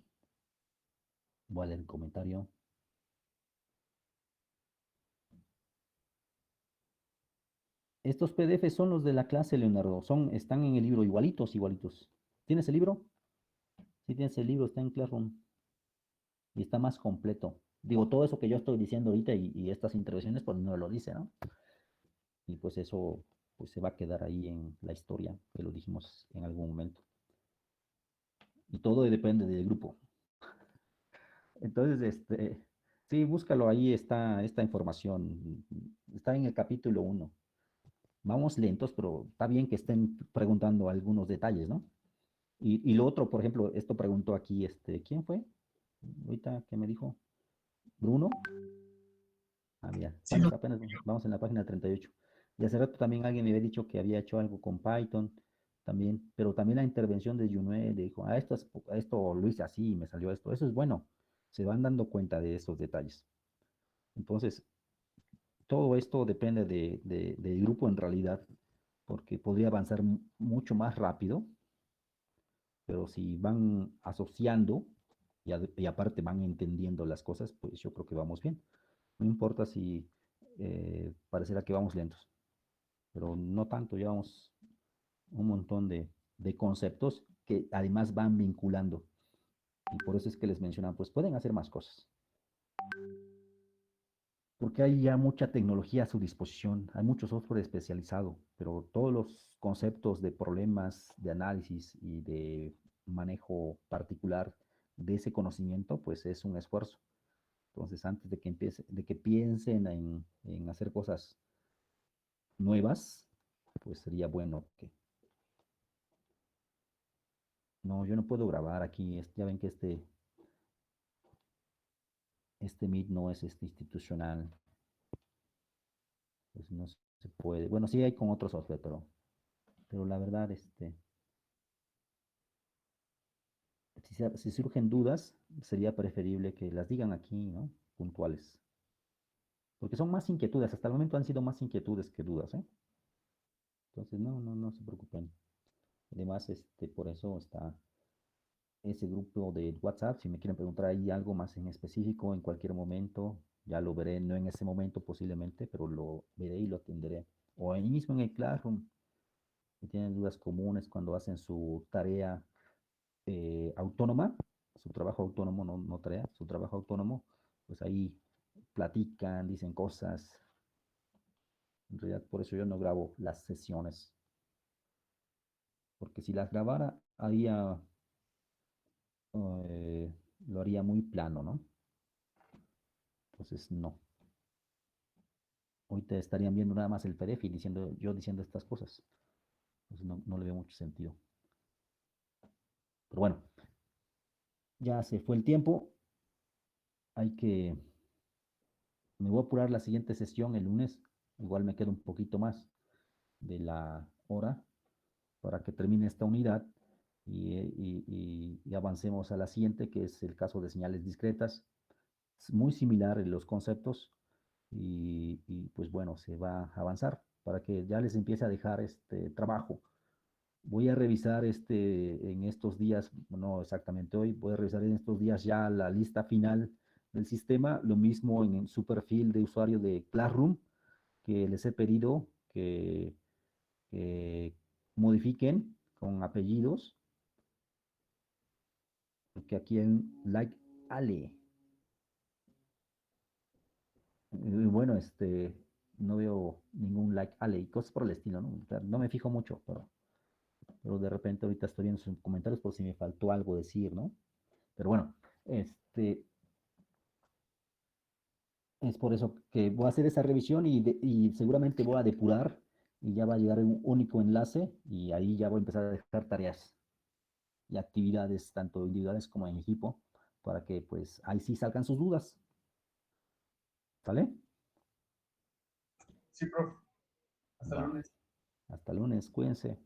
Voy a leer el comentario. Estos PDF son los de la clase, Leonardo. Están en el libro, igualitos, igualitos. ¿Tienes el libro? Sí, tienes el libro, está en Classroom. Y está más completo. Digo, todo eso que yo estoy diciendo ahorita y estas intervenciones, pues no lo dice, ¿no? Y pues eso pues se va a quedar ahí en la historia, que lo dijimos en algún momento. Y todo depende del grupo. Entonces, sí, búscalo, ahí está esta información. Está en el capítulo 1. Vamos lentos, pero está bien que estén preguntando algunos detalles, ¿no? Y lo otro, por ejemplo, esto preguntó aquí, ¿quién fue? Ahorita, ¿qué me dijo? ¿Bruno? Ah, mira, Sí, apenas vamos en la página 38. Y hace rato también alguien me había dicho que había hecho algo con Python también, pero también la intervención de Junue dijo, esto lo hice así y me salió esto. Eso es bueno. Se van dando cuenta de esos detalles. Entonces, todo esto depende del grupo en realidad, porque podría avanzar mucho más rápido, pero si van asociando y aparte van entendiendo las cosas, pues yo creo que vamos bien. No importa si parecerá que vamos lentos, pero no tanto, llevamos un montón de conceptos que además van vinculando. Y por eso es que les mencionan, pues pueden hacer más cosas. Porque hay ya mucha tecnología a su disposición, hay mucho software especializado, pero todos los conceptos de problemas, de análisis y de manejo particular de ese conocimiento, pues es un esfuerzo. Entonces, antes de que piensen en hacer cosas nuevas, pues sería bueno que... No, yo no puedo grabar aquí, ya ven que este Meet no es institucional, pues no se puede. Bueno, sí hay con otro software, pero la verdad, si surgen dudas, sería preferible que las digan aquí, ¿no? Puntuales. Porque son más inquietudes, hasta el momento han sido más inquietudes que dudas, ¿eh? Entonces, no se preocupen. Además, por eso está ese grupo de WhatsApp. Si me quieren preguntar ahí algo más en específico, en cualquier momento, ya lo veré, no en ese momento posiblemente, pero lo veré y lo atenderé. O ahí mismo en el Classroom, si tienen dudas comunes cuando hacen su tarea autónoma, su trabajo autónomo, no tarea, su trabajo autónomo, pues ahí platican, dicen cosas. En realidad, por eso yo no grabo las sesiones, porque si las grabara, eh, lo haría muy plano, ¿no? Entonces, no. Ahorita estarían viendo nada más el PDF y yo diciendo estas cosas. Entonces, no le veo mucho sentido. Pero bueno, ya se fue el tiempo. Me voy a apurar la siguiente sesión el lunes. Igual me queda un poquito más de la hora para que termine esta unidad y avancemos a la siguiente, que es el caso de señales discretas. Es muy similar en los conceptos pues bueno, se va a avanzar para que ya les empiece a dejar este trabajo. Voy a revisar en estos días, no exactamente hoy, voy a revisar en estos días ya la lista final del sistema, lo mismo en su perfil de usuario de Classroom, que les he pedido que modifiquen con apellidos, porque aquí hay un like Ale. Bueno, no veo ningún like Ale y cosas por el estilo, ¿no? O sea, no me fijo mucho, pero de repente ahorita estoy viendo sus comentarios por si me faltó algo decir, ¿no? Pero bueno, Es por eso que voy a hacer esa revisión y seguramente voy a depurar y ya va a llegar un único enlace y ahí ya voy a empezar a dejar tareas y actividades tanto individuales como en equipo para que pues ahí sí salgan sus dudas. ¿Sale? Sí, profe. Hasta el Va. lunes. Hasta lunes, cuídense.